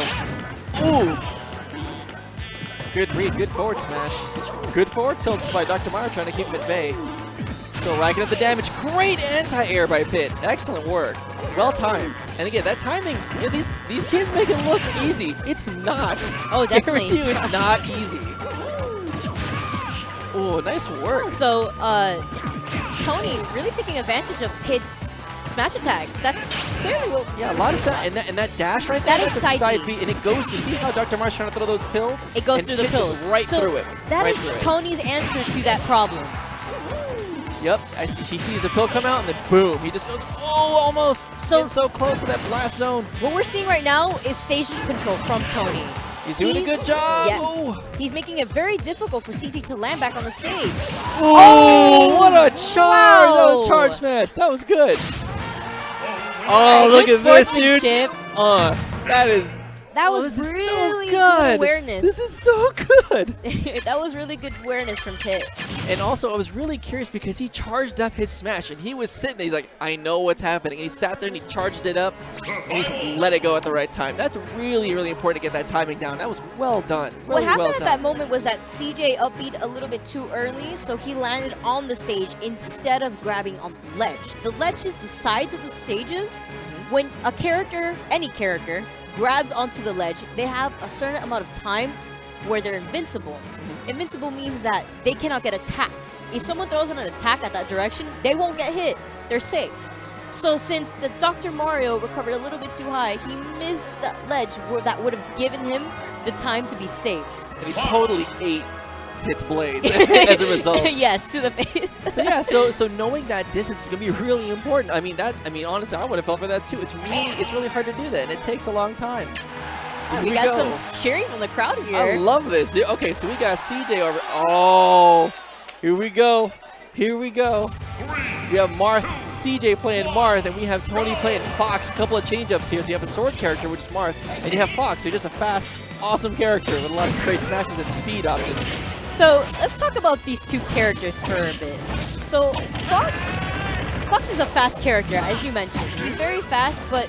Ooh. Good read. Good forward smash. Good forward tilts by Dr. Mario trying to keep him at bay. Still racking up the damage. Great anti-air by Pit. Excellent work. Well timed. And again, that timing, you know, these kids make it look easy. It's not. Oh, definitely. I guarantee you it's not easy. Oh, nice work. So, Tony really taking advantage of Pit's smash attacks. That's clearly what. Yeah, a lot of and that dash right there. That is that's a side side B. B, and it goes to see how Dr. Mario's trying to throw those pills. It goes and through the Pit pills. goes right so through it. That right is through it. Tony's answer to that problem. Yep, I see. He sees a pill come out, and then boom, he just goes, oh, almost. So close to that blast zone. What we're seeing right now is stage control from Tony. He's doing a good job. Yes. Ooh. He's making it very difficult for CJ to land back on the stage. Oh, what a charge! Wow. That was a charge smash. That was good. Oh, look Good at this, dude. sportsmanship. That was this is really so good awareness. This is so good. That was really good awareness from Pit. And also, I was really curious because he charged up his smash, and he was sitting there. He's like, I know what's happening. And he sat there, and he charged it up, and he just let it go at the right time. That's really, really important to get that timing down. That was well done. Really What happened well at done. that moment was that CJ upbeat a little bit too early, so he landed on the stage instead of grabbing on the ledge. The ledge is the sides of the stages. When a character, any character, grabs onto the ledge, they have a certain amount of time where they're invincible. Invincible means that they cannot get attacked. If someone throws an attack at that direction, they won't get hit. They're safe. So since the Dr. Mario recovered a little bit too high, he missed that ledge where that would have given him the time to be safe. And he totally ate its blades as a result. Yes, to the face. So yeah, so knowing that distance is gonna be really important. I mean honestly, I would have fell for that too. It's really hard to do that, and it takes a long time. So we here got go. some cheering from the crowd here. I love this, dude. Okay, so we got CJ over. Oh, here we go. Here we go. We have Marth, CJ playing Marth, and we have Tony playing Fox. A couple of change-ups here. So you have a sword character, which is Marth, and you have Fox, who's just a fast, awesome character with a lot of great smashes and speed options. So let's talk about these two characters for a bit. So Fox is a fast character, as you mentioned. He's very fast, but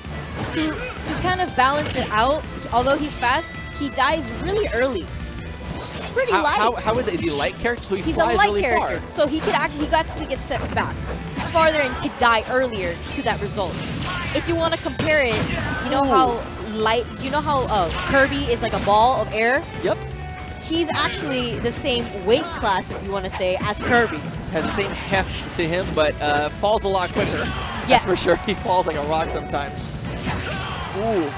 to kind of balance it out, although he's fast, he dies really early. It's pretty light. How is it? Is he a light character? So He's flies a light really character, far. so he actually get sent back farther and could die earlier to that result. If you want to compare it, you know how light, Kirby is like a ball of air? Yep. He's actually the same weight class, if you want to say, as Kirby. Has the same heft to him, but falls a lot quicker. Yeah. That's for sure. He falls like a rock sometimes. Ooh.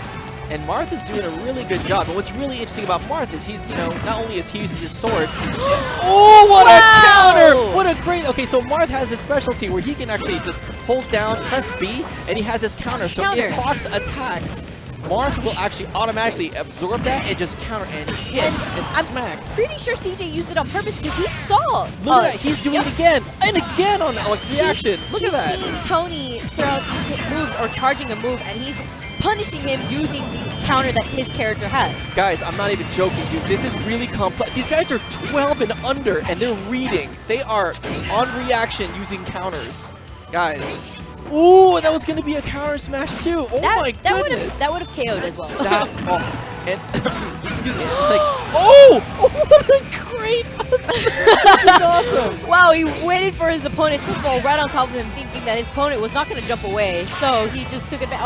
And Marth is doing a really good job. And what's really interesting about Marth is he's, not only is he using his sword. Oh, what a counter! What a great. Okay, so Marth has a specialty where he can actually just hold down, press B, and he has his counter. So if Fox attacks, Marth will actually automatically absorb that and just counter and hit and smack. I'm pretty sure CJ used it on purpose because he saw. Look at that. He's doing it again and again on that reaction. Look at that. He's seeing Tony throw out these moves or charging a move, and he's punishing him using the counter that his character has. Guys, I'm not even joking, dude. This is really complex. These guys are 12 and under, and they're reading. They are on reaction using counters. Guys. Ooh, that was going to be a counter smash, too. Oh, my goodness. That would have KO'd as well. And, excuse me. What a great This is awesome. Wow, he waited for his opponent to fall right on top of him, thinking that his opponent was not going to jump away. So he just took it back.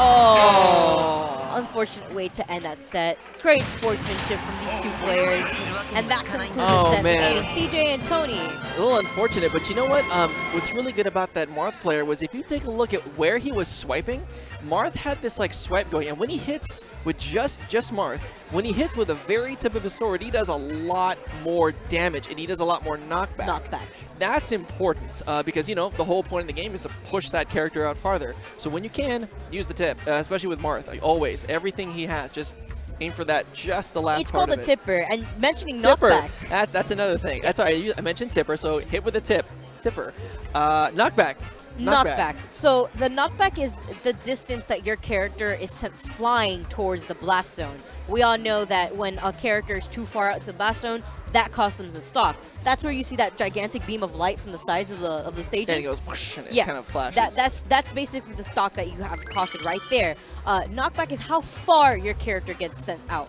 Unfortunate way to end that set. Great sportsmanship from these two players. And that concludes the set between CJ and Tony. A little unfortunate, but you know what? What's really good about that Marth player was if you take a look at where he was swiping, Marth had this like swipe going, and when he hits with just Marth, when he hits with the very tip of his sword, he does a lot more damage and he does a lot more knockback. That's important because, the whole point of the game is to push that character out farther. So when you can, use the tip, especially with Marth. Like, always, everything he has, just aim for that, just the last part of it. It's called a tipper, and mentioning tipper. knockback. That's another thing. That's all right. I mentioned tipper, so hit with a tipper. Knockback. Knockback. So the knockback is the distance that your character is sent flying towards the blast zone. We all know that when a character is too far out to the blast zone, that causes them to stop. That's where you see that gigantic beam of light from the sides of the stages. And it goes whoosh, and it kind of flashes. That's basically the stock that you have costed right there. Knockback is how far your character gets sent out.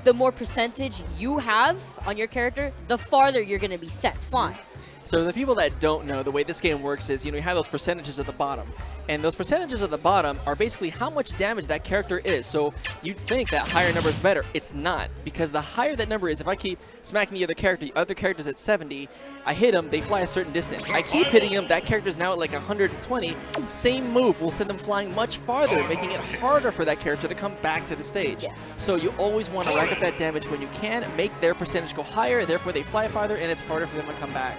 The more percentage you have on your character, the farther you're going to be sent flying. So the people that don't know, the way this game works is, you have those percentages at the bottom. And those percentages at the bottom are basically how much damage that character is. So you'd think that higher number is better. It's not. Because the higher that number is, if I keep smacking the other character's at 70, I hit them, they fly a certain distance. I keep hitting them, that character's now at like 120. Same move will send them flying much farther, making it harder for that character to come back to the stage. Yes. So you always want to rack up that damage when you can, make their percentage go higher, therefore they fly farther, and it's harder for them to come back.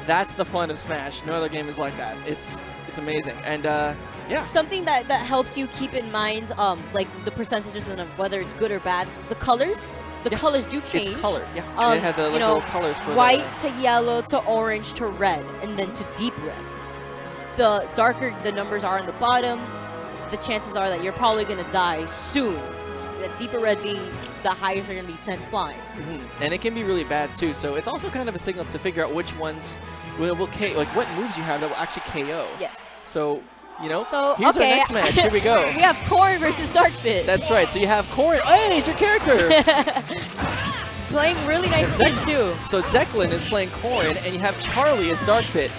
That's the fun of Smash. No other game is like that. It's amazing. And yeah. Something that helps you keep in mind, like the percentages and whether it's good or bad. The colors. The colors do change. It's color. Yeah. They have the little colors for white to yellow to orange to red, and then to deep red. The darker the numbers are on the bottom, the chances are that you're probably gonna die soon. Deeper red being the highest you're going to be sent flying. And it can be really bad too, so it's also kind of a signal to figure out which ones will KO, like what moves you have that will actually KO. Yes. So, here's our next match. Here we go. We have Corrin versus Darkbit. That's right. So you have Corrin. Hey, it's your character. Playing really nice skin too. So Declan is playing Corrin, and you have Charlie as Darkbit.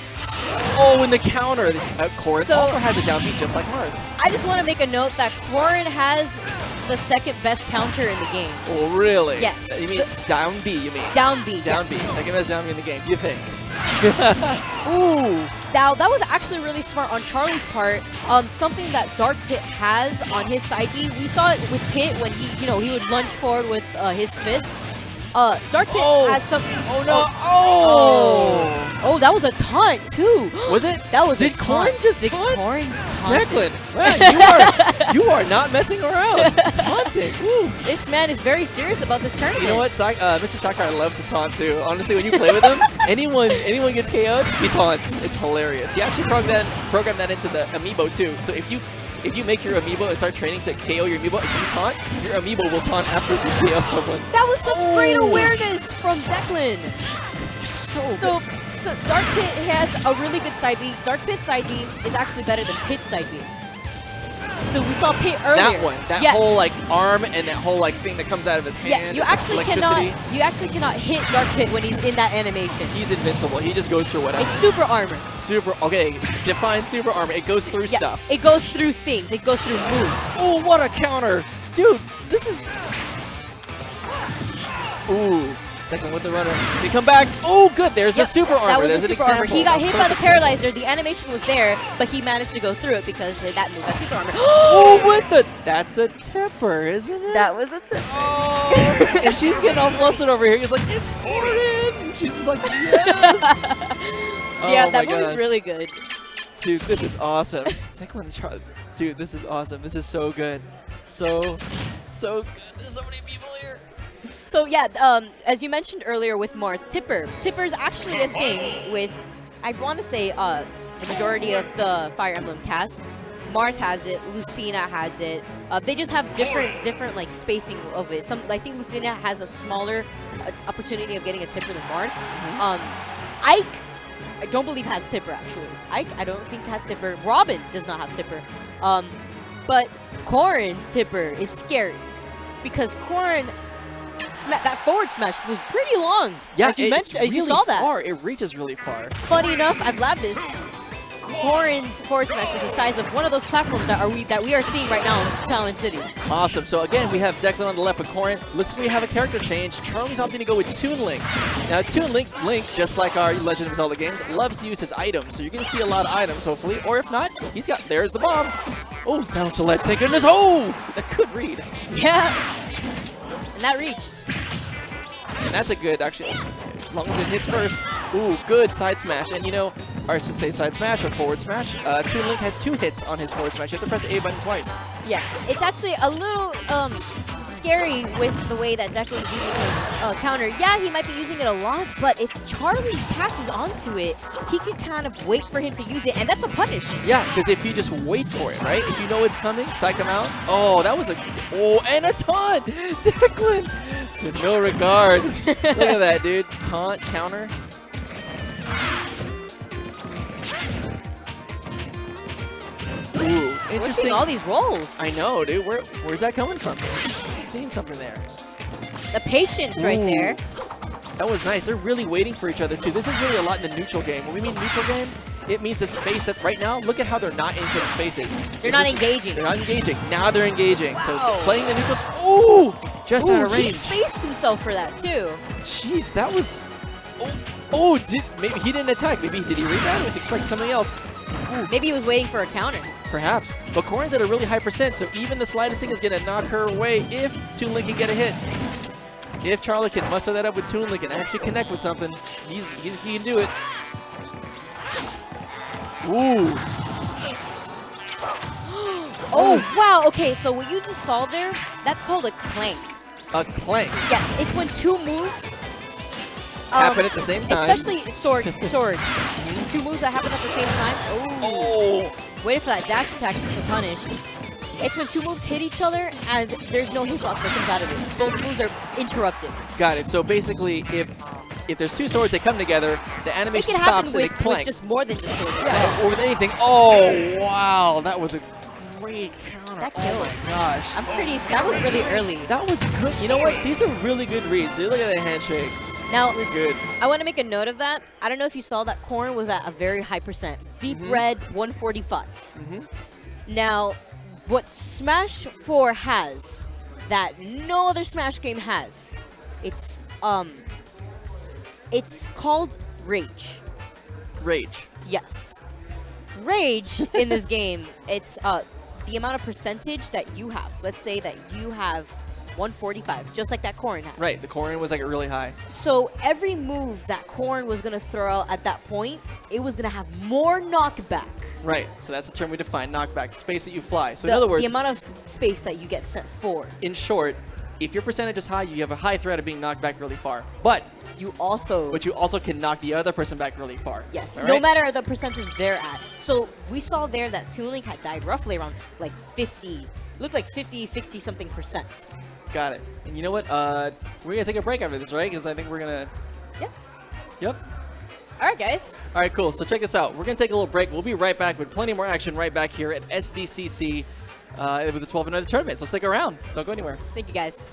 Oh, in the counter, Corrin also has a down beat just like Marth. I just want to make a note that Corrin has the second best counter in the game. Oh, really? Yes. You mean it's down B, you mean? Down B, Down B. Second best down B in the game, you think? Ooh. Now, that was actually really smart on Charlie's part. Something that Dark Pit has on his side B. We saw it with Pit when he would lunge forward with his fist. Dark Pit has something. Oh no! Oh, that was a taunt too. Was it? That was Did a taunt. Corrin just Did taunt? Corrin taunted. Declan, wow, you are not messing around. Taunting. Woo. This man is very serious about this tournament. You know what? Mr. Sakurai loves to taunt too. Honestly, when you play with him, anyone gets KO'd, he taunts. It's hilarious. He actually programmed that into the amiibo too. So if you make your amiibo and start training to KO your amiibo, if you taunt, your amiibo will taunt after you KO someone. That was such great awareness from Declan. So good. So Dark Pit has a really good side B. Dark Pit's side B is actually better than Pit's side B. So we saw Pit earlier. That one, that yes. whole like arm and that whole like thing that comes out of his hand. Yeah, you actually cannot hit Dark Pit when he's in that animation. He's invincible. He just goes through whatever. It's super armor. Okay, define super armor. It goes through stuff. It goes through things. It goes through moves. Oh, what a counter. Dude, this is... Ooh. Second with the runner. They come back. Oh, good. There's a super armor. That was There's a super an armor. example. He got hit by the Perfect. paralyzer. The animation was there, but he managed to go through it because that move got super armor. Oh, what the... That's a tipper, isn't it? That was a tip. Oh. And she's getting all flustered over here. He's like, it's Corrin. And she's just like, yes. Yeah, Oh that my move is gosh. really good. Dude, this is awesome. Dude, this is awesome. This is so good. So good. There's so many people here. So yeah, as you mentioned earlier with Marth, Tipper is actually a thing with, I want to say, the majority of the Fire Emblem cast. Marth has it, Lucina has it. They just have different like spacing of it. I think Lucina has a smaller opportunity of getting a Tipper than Marth. Ike, I don't believe has Tipper actually. Ike, I don't think has Tipper. Robin does not have Tipper. But Corrin's Tipper is scary because Corrin. That forward smash was pretty long. Yeah, as you mentioned, as you really saw that. far. It reaches really far. Funny enough, I've labbed this. Corrin's forward smash is the size of one of those platforms that we are seeing right now in Talon City. Awesome. So again, we have Declan on the left with Corrin. Looks like we have a character change. Charlie's opting to go with Toon Link. Now, Toon Link, just like our Legend of Zelda games, loves to use his items. So you're going to see a lot of items, hopefully. Or if not, there's the bomb. Oh, down to ledge. Thank goodness. Oh, that could read. Yeah. And that reached. And that's a good, actually, as long as it hits first. Ooh, good side smash. And or I should say side smash or forward smash. Toon Link has 2 hits on his forward smash. You have to press the A button twice. Yeah, it's actually a little scary with the way that Declan is using his counter. Yeah, he might be using it a lot, but if Charlie catches onto it, he can kind of wait for him to use it, and that's a punish. Yeah, because if you just wait for it, right? If you know it's coming, psych him out. Oh, that was and a taunt! Declan! With no regard. Look at that, dude. Taunt, counter. Ooh, interesting. We're seeing all these rolls. I know, dude. Where's that coming from? I'm seeing something there. The patience right there. That was nice. They're really waiting for each other, too. This is really a lot in the neutral game. When we mean neutral game, it means a space that right now, look at how they're not into the spaces. They're not engaging. They're not engaging. Now they're engaging. Wow. So playing the neutral ooh! Just out of range. He spaced himself for that, too. Jeez, that was... maybe he didn't attack. Maybe did he read that? He was expecting something else. Ooh. Maybe he was waiting for a counter. Perhaps. But Corrin's at a really high percent, so even the slightest thing is going to knock her away if Toon Link can get a hit. If Charlie can muster that up with Toon Link and actually connect with something, he can do it. Ooh. Oh, wow. Okay, so what you just saw there, that's called a clank. A clank. Yes, it's when 2 moves happen at the same time. Especially swords. 2 moves that happen at the same time. Oh. Wait for that dash attack to punish. It's when 2 moves hit each other and there's no hitbox that comes out of it. Both moves are interrupted. Got it. So basically, if there's 2 swords that come together, the animation stops and it clanks. With just more than just swords. Yeah, or with anything. Oh, wow. That was a great counter. That killed. Oh my gosh. That was really early. That was good. You know what? These are really good reads. Dude, look at that handshake. Now, we're good. I want to make a note of that. I don't know if you saw that Corrin was at a very high percent. Deep red, 145. Now, what Smash 4 has that no other Smash game has, it's called Rage. Rage. Yes. Rage in this game, it's the amount of percentage that you have. Let's say that you have 145, just like that Corrin had. Right, the Corrin was like really high. So every move that Corrin was going to throw out at that point, it was going to have more knockback. Right, so that's the term we define, knockback, the space that you fly. So in other words, the amount of space that you get sent forward. in short, if your percentage is high, you have a high threat of being knocked back really far. But you also can knock the other person back really far. Yes, All no right? matter the percentage they're at. So we saw there that Toon Link had died roughly around like 50, looked like 50, 60 something percent. Got it. And you know what? We're going to take a break after this, right? Because I think we're going to... Yeah. Yep. All right, guys. All right, cool. So check this out. We're going to take a little break. We'll be right back with plenty more action right back here at SDCC with the 12 and under tournament. So stick around. Don't go anywhere. Thank you, guys.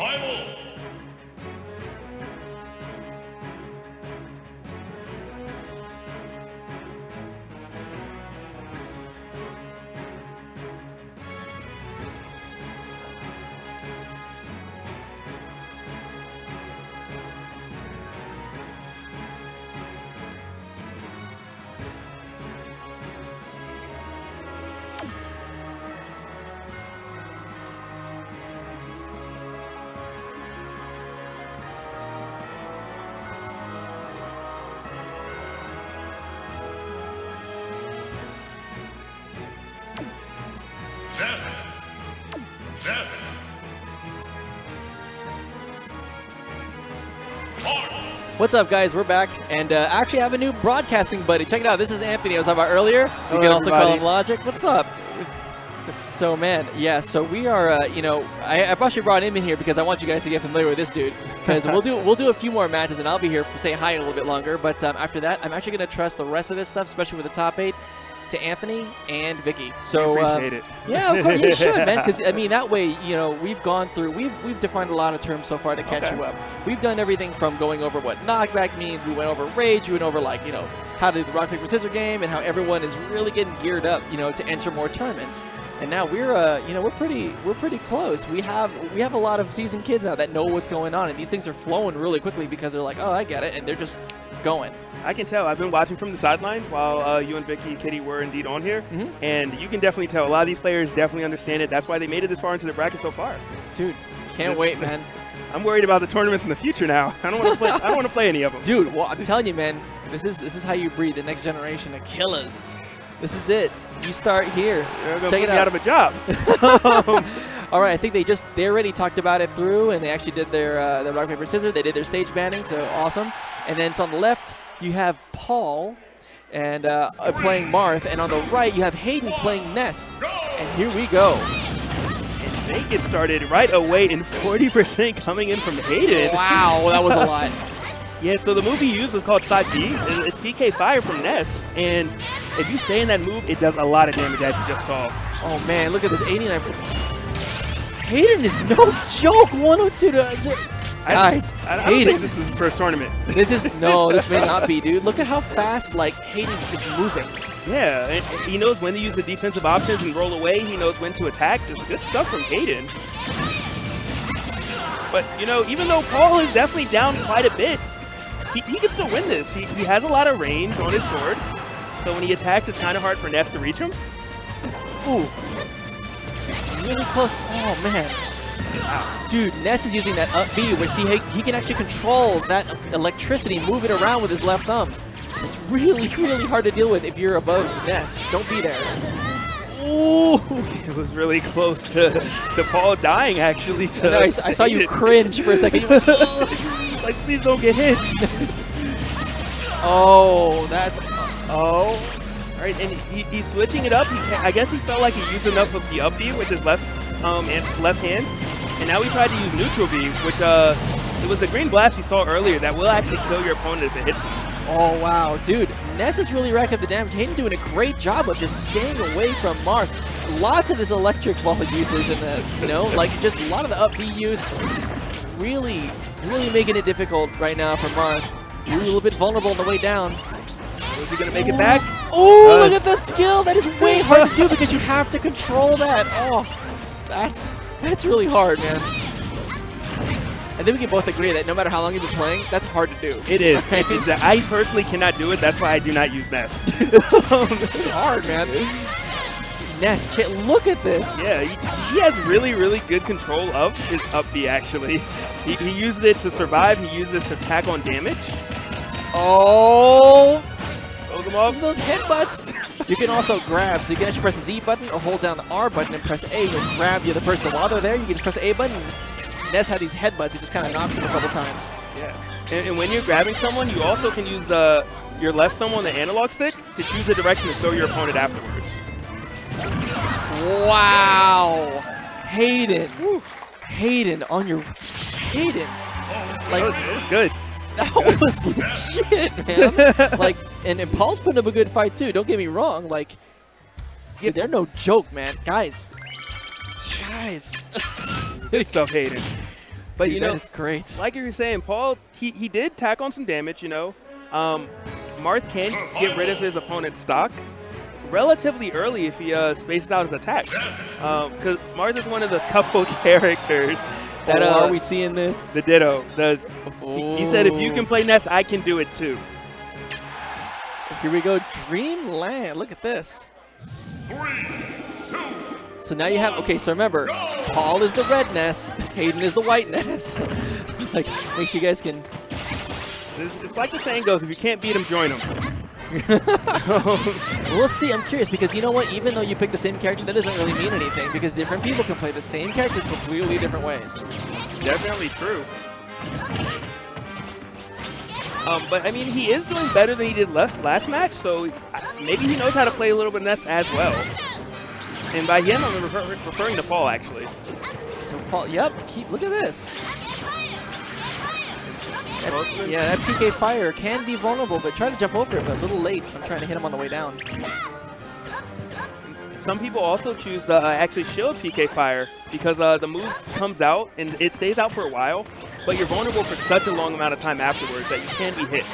Survival. What's up, guys? We're back, and actually have a new broadcasting buddy. Check it out. This is Anthony I was talking about earlier. You can also call him Logic. What's up? So, man, yeah, so we are, you know, I actually brought him in here because I want you guys to get familiar with this dude. Because we'll do a few more matches, and I'll be here for say hi a little bit longer. But after that, I'm actually going to trust the rest of this stuff, especially with the top 8, to Anthony and Vicky. So appreciate it. Yeah, of course you should, man. Because I mean, that way, you know, we've gone through, we've defined a lot of terms so far to catch you up. We've done everything from going over what knockback means. We went over rage. We went over, like, you know, how to do the rock paper scissors game and how everyone is really getting geared up, you know, to enter more tournaments. And now we're, you know, we're pretty close. We have a lot of seasoned kids now that know what's going on, and these things are flowing really quickly because they're like, oh, I get it, and they're just going. I can tell. I've been watching from the sidelines while you and Vicky and Kitty were indeed on here, and you can definitely tell a lot of these players definitely understand it. That's why they made it this far into the bracket so far. Dude, can't wait, man. I'm worried about the tournaments in the future now. I don't want to play. I don't want to play any of them. Dude, well, I'm telling you, man, this is how you breed the next generation of killers. This is it. You start here. They're gonna Check put it me out of a job. All right, I think they already talked about it through, and they actually did their rock paper scissors. They did their stage banning, so awesome. And then so on the left you have Paul and playing Marth, and on the right you have Hayden playing Ness. And here we go. And they get started right away, and 40% coming in from Hayden. Wow, that was a lot. Yeah, so the move he used was called Side B. It's PK Fire from Ness, and if you stay in that move, it does a lot of damage, as you just saw. Oh man, look at this 89. Hayden is no joke. 102 to 0. Guys, I don't think this is his first tournament. This may not be, dude. Look at how fast, like, Hayden is moving. Yeah, and he knows when to use the defensive options and roll away. He knows when to attack. Just good stuff from Hayden. But, you know, even though Paul is definitely down quite a bit, he can still win this. He has a lot of range on his sword, so when he attacks, it's kind of hard for Ness to reach him. Ooh. Really close. Oh, man. Wow. Dude, Ness is using that up B, where he can actually control that electricity, move it around with his left thumb. So it's really, really hard to deal with if you're above Ness. Don't be there. Ooh. It was really close to Paul dying, actually. I saw you cringe for a second. Like, please don't get hit. Oh, that's... Oh. All right, and he's switching it up. I guess he felt like he used enough of the up B with his left hand. And now we tried to use neutral B, which it was the green blast we saw earlier that will actually kill your opponent if it hits him. Oh, wow. Dude, Ness is really racking up the damage. Hayden doing a great job of just staying away from Marth. Lots of this electric ball uses in the, you know, like just a lot of the up B use. Really, really making it difficult right now for Marth. You're a little bit vulnerable on the way down. Is he going to make it back? Oh, look at the skill. That is way hard to do because you have to control that. Oh, that's really hard, man. I think we can both agree that no matter how long you've been playing, that's hard to do. It is. I personally cannot do it. That's why I do not use Ness. It's hard, man. Ness, look at this. Yeah, he has really, really good control of his up B, actually. He uses it to survive. He uses it to attack on damage. Oh! Throws him off. Those headbutts. You can also grab, so you can actually press the Z button or hold down the R button and press A and grab the other person. While they're there, you can just press the A button. Ness had these headbutts. It just kind of knocks him a couple times. Yeah. And when you're grabbing someone, you also can use your left thumb on the analog stick to choose the direction to throw your opponent afterwards. Wow. Hayden. Woo. Hayden on your... Hayden. Like, That was good. That was legit, man. Like, and Paul's putting up a good fight, too. Don't get me wrong. Like, dude, they're no joke, man. Guys. Good stuff, Hayden. But Dude, you know, that is great. like you were saying, Paul, he did tack on some damage, you know. Marth can get rid of his opponent's stock relatively early if he spaces out his attacks. Because Marth is one of the couple characters that are we seeing this? The Ditto. He said, if you can play Ness, I can do it too. Here we go, Dreamland. Look at this. 3, 2, So now you have, okay, so remember, Paul is the red Ness, Hayden is the white Ness. Like, make sure you guys can. It's like the saying goes, if you can't beat him, join him. We'll see. I'm curious because you know what? Even though you pick the same character, that doesn't really mean anything because different people can play the same character completely different ways. Definitely true. But I mean, he is doing better than he did last match, so maybe he knows how to play a little bit of Ness as well. And by him, I'm referring to Paul, actually. So Paul, yep. Look at this. Yeah, that PK Fire can be vulnerable, but try to jump over it, but a little late. I'm trying to hit him on the way down. Some people also choose to actually shield PK Fire because the move comes out and it stays out for a while, but you're vulnerable for such a long amount of time afterwards that you can be hit.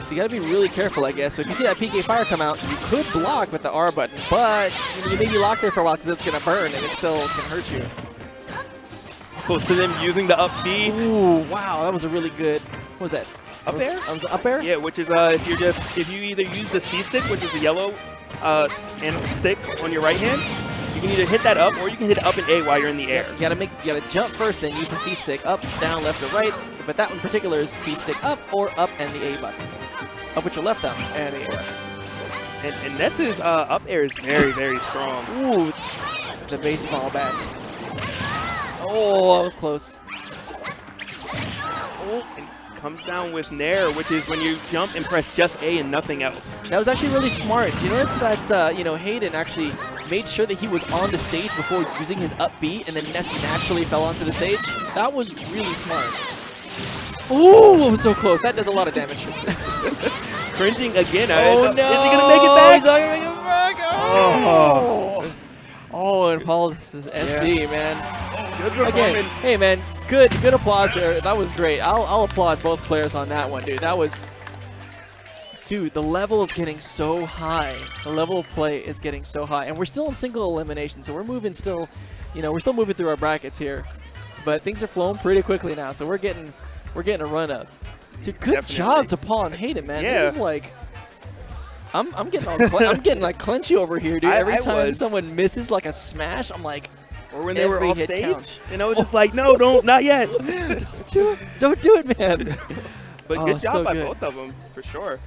So you gotta be really careful, I guess. So if you see that PK Fire come out, you could block with the R button, but you may be locked there for a while because it's gonna burn and it still can hurt you. Close to them using the up B. Ooh, wow, that was a really good. What was that? Up air? That was up air? Yeah, which is if you either use the C stick, which is the yellow and stick on your right hand, you can either hit that up or you can hit up and A while you're in the air. You gotta jump first, then use the C stick up, down, left, or right. But that one in particular is C stick up or up and the A button. Up with your left thumb and A button. And Ness's up air is very, very strong. Ooh, the baseball bat. Oh, that was close. Oh, and comes down with Nair, which is when you jump and press just A and nothing else. That was actually really smart. You notice that Hayden actually made sure that he was on the stage before using his up B, and then Ness naturally fell onto the stage. That was really smart. Ooh, it was so close. That does a lot of damage. Cringing again. Oh no! Is he gonna make it back? He's not gonna make it back. Oh. Oh, and Paul, this is SD, man. Good performance. Again, hey, man, good applause here. That was great. I'll applaud both players on that one, dude. That was, dude. The level is getting so high. The level of play is getting so high, and we're still in single elimination, so we're moving still. We're still moving through our brackets here, but things are flowing pretty quickly now. So we're getting a run up. Dude, good job to Paul and Hayden, man. Yeah. This is like. I'm getting like clenchy over here, dude. Every time someone misses like a smash, I'm like, or when they were off stage, counts. and I was just like, no, not yet. Don't do it, man. But good job by both of them, for sure.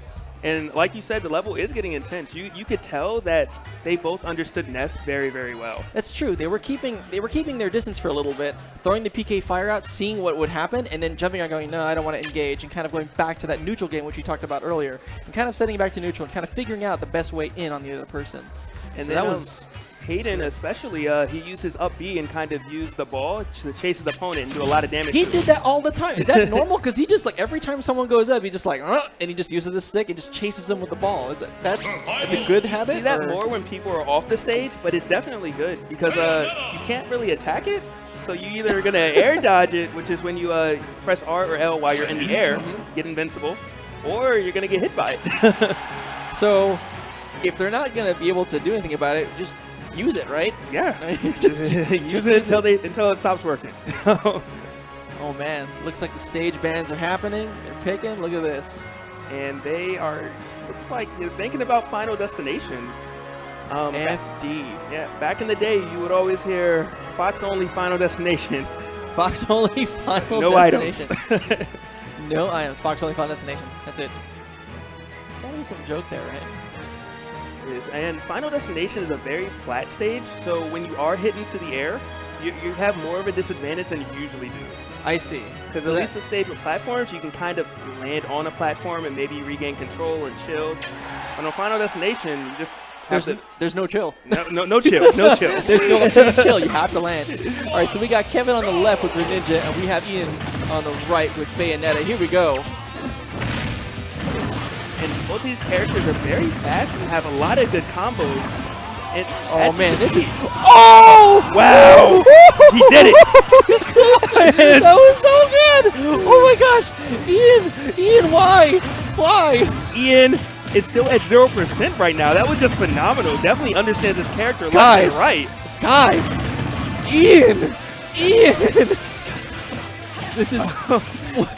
And like you said, the level is getting intense. You could tell that they both understood Ness very, very well. That's true. They were keeping their distance for a little bit, throwing the PK Fire out, seeing what would happen, and then jumping out going, no, I don't want to engage, and kind of going back to that neutral game, which we talked about earlier, and kind of setting it back to neutral and kind of figuring out the best way in on the other person. And so then, that was... Hayden especially, he used his up B and kind of used the ball to chase his opponent and do a lot of damage. He did that all the time. Is that normal? Because he just like every time someone goes up, he just like and he just uses the stick and just chases them with the ball. That's a good habit. See that more when people are off the stage, but it's definitely good because you can't really attack it. So you either are gonna air dodge it, which is when you press R or L while you're in the air, get invincible, or you're gonna get hit by it. So if they're not gonna be able to do anything about it, just use it, right? Yeah. Just use it until it stops working. Oh man, looks like the stage bans are happening. They're picking. Look at this. And they are, looks like you're thinking about Final Destination. FD. Back in the day, you would always hear Fox only Final Destination. Fox only Final no Destination. Items. No items. Fox only Final Destination. That's it. Probably some joke there, right? And Final Destination is a very flat stage, so when you are hit into the air, you have more of a disadvantage than you usually do. I see. Because at least the stage with platforms, you can kind of land on a platform and maybe regain control and chill. But on Final Destination, you just there's no chill. No chill. No chill. There's no chill. You have to land. All right, so we got Kevin on the left with Greninja, and we have Ian on the right with Bayonetta. Here we go. And both these characters are very fast and have a lot of good combos. Oh man, this is. Oh! Wow! He did it! That was so good! Oh my gosh! Ian, why? Why? Ian is still at 0% right now. That was just phenomenal. Definitely understands his character Guys, left and right. Guys! Ian! This is.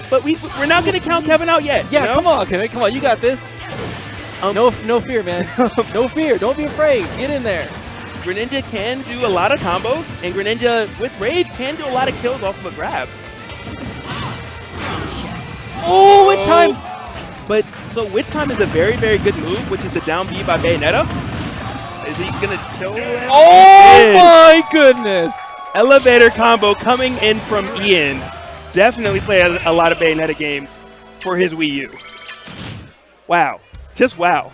But we're not going to count Kevin out yet. Yeah, you know? come on, Kevin. Come on, you got this. No fear, man. No fear. Don't be afraid. Get in there. Greninja can do a lot of combos, and Greninja with Rage can do a lot of kills off of a grab. Oh, which time? But so Witch Time is a very, very good move, which is a down B by Bayonetta. Is he going to kill him? Oh my goodness! Elevator combo coming in from Ian. Definitely play a lot of Bayonetta games for his Wii U. Wow. Just wow.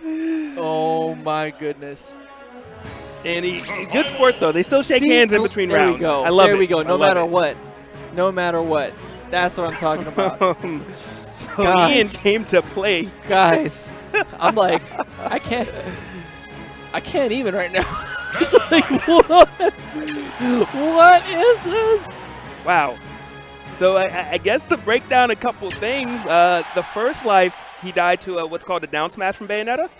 Oh my goodness. And he's good sport though. They still shake hands in between rounds. There we go. I love it. There we go. No I love matter it. what. No matter what. That's what I'm talking about. So Guys. Ian came to play. Guys, I'm like, I can't even right now. It's like, what? What is this? Wow. So I guess to break down a couple things, the first life he died to what's called a down smash from Bayonetta.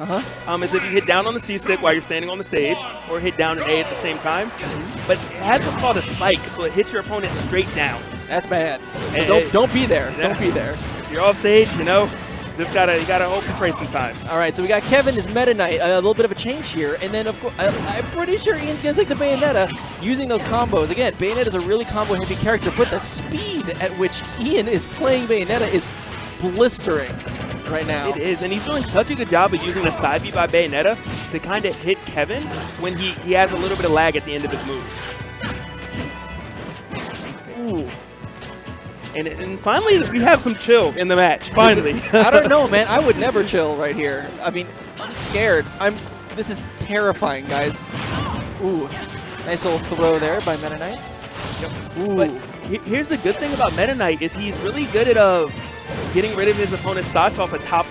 Is if you hit down on the C stick while you're standing on the stage, or hit down and A at the same time. But it has what's called a spike, so it hits your opponent straight down. That's bad. So Hey, don't be there. yeah. Don't be there. If you're off stage, you know, you gotta hope and pray sometimes. All right, so we got Kevin as Meta Knight, a little bit of a change here, and then of course I'm pretty sure Ian's gonna stick to Bayonetta using those combos. Again, Bayonetta is a really combo-heavy character, but the speed at which Ian is playing Bayonetta is blistering right now. It is, and he's doing such a good job of using the side B by Bayonetta to kind of hit Kevin when he has a little bit of lag at the end of his moves. Ooh. And finally, we have some chill in the match. Finally. I don't know, man. I would never chill right here. I mean, I'm scared. This is terrifying, guys. Ooh, nice little throw there by Meta Knight. Ooh. But here's the good thing about Meta Knight is he's really good at getting rid of his opponent's stock off the top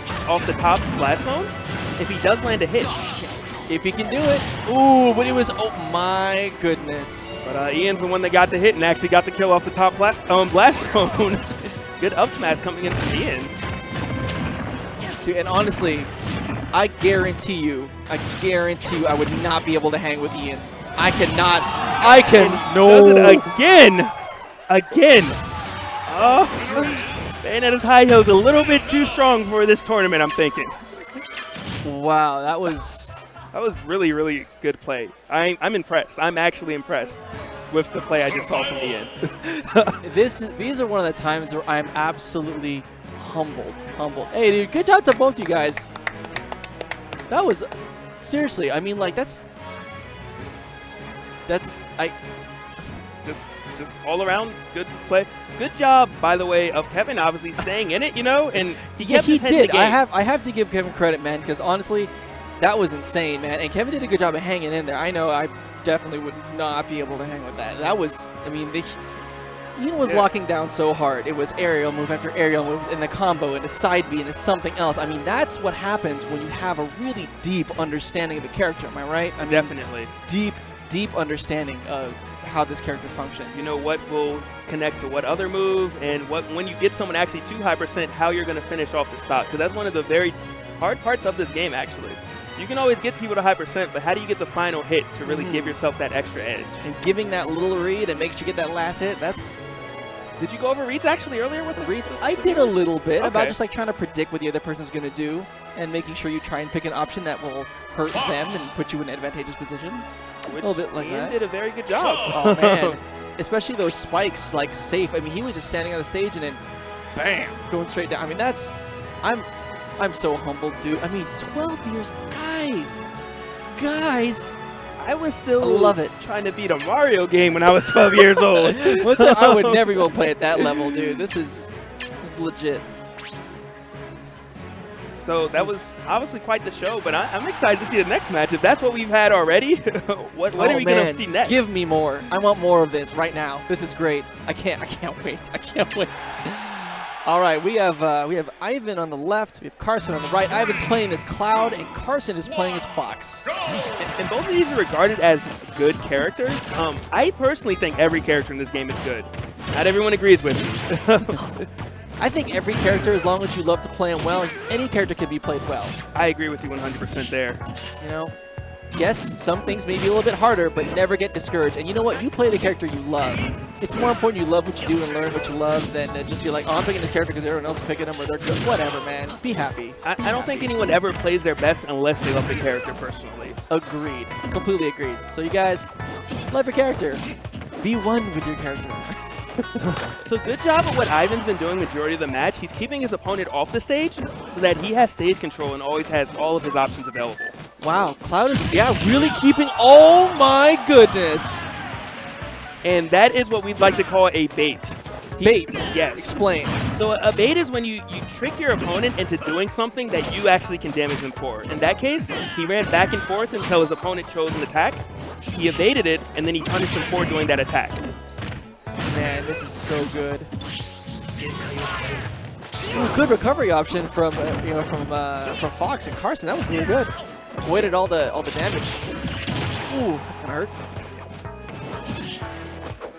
blast zone if he does land a hit. If he can do it. Ooh, but it was, oh my goodness. But Ian's the one that got the hit and actually got the kill off the top blast zone. Good up smash coming in from Ian. Dude, and honestly, I guarantee you I would not be able to hang with Ian. Does it again. Oh, Bayonetta's high heel's a little bit too strong for this tournament, I'm thinking. Wow, that was really, really good play. I'm impressed. I'm actually impressed with the play I just saw from Ian. These are one of the times where I'm absolutely humbled. Hey, dude, good job to both you guys. That was seriously. I mean, like that's just all around good play. Good job, by the way, of Kevin obviously staying in it, you know, and he kept his head in the game. I have to give Kevin credit, man, because honestly, that was insane, man. And Kevin did a good job of hanging in there. I know I definitely would not be able to hang with that. That was, I mean, Ian was locking down so hard. It was aerial move after aerial move, and the combo, and a side B, and a something else. I mean, that's what happens when you have a really deep understanding of the character. Am I right? I mean, Definitely. Deep understanding of how this character functions. You know what will connect to what other move, and when you get someone actually too high %, how you're going to finish off the stock. Because that's one of the very hard parts of this game, actually. You can always get people to high %, but how do you get the final hit to really give yourself that extra edge? And giving that little read and make sure you get that last hit, that's... Did you go over reads actually earlier with the reads? I did a little bit about Okay. just like trying to predict what the other person's going to do and making sure you try and pick an option that will hurt them and put you in an advantageous position. Which a little bit like Ian that. did a very good job. Oh, man. Especially those spikes, like, safe. I mean, he was just standing on the stage and then, bam, going straight down. I mean, that's... I'm so humbled, dude. I mean, 12 years. Guys. I was still love it. trying to beat a Mario game when I was 12 years old. I would never go play at that level, dude. This is legit. So that was obviously quite the show, but I'm excited to see the next match. If that's what we've had already, what are we going to see next? Give me more. I want more of this right now. This is great. I can't wait. I can't wait. All right, we have Ivan on the left, we have Carson on the right. Ivan's playing as Cloud, and Carson is playing as Fox. And both of these are regarded as good characters. I personally think every character in this game is good. Not everyone agrees with me. I think every character, as long as you love to play them well, any character can be played well. I agree with you 100% there. You know, yes, some things may be a little bit harder, but never get discouraged. And you know what? You play the character you love. It's more important you love what you do and learn what you love than to just be like, oh, I'm picking this character because everyone else is picking them or they're good. Whatever, man. Be happy. I don't think anyone ever plays their best unless they love the character personally. Agreed. Completely agreed. So you guys, love your character. Be one with your character. So good job at what Ivan's been doing majority of the match. He's keeping his opponent off the stage so that he has stage control and always has all of his options available. Wow, Cloud is, yeah, really keeping, oh my goodness. And that is what we'd like to call a bait. Bait? Yes. Explain. So a bait is when you trick your opponent into doing something that you actually can damage them for. In that case, he ran back and forth until his opponent chose an attack. He evaded it, and then he punished him for doing that attack. Man, this is so good. Ooh, good recovery option from from Fox and Carson. That was really good. Avoided all the damage. Ooh, that's gonna hurt.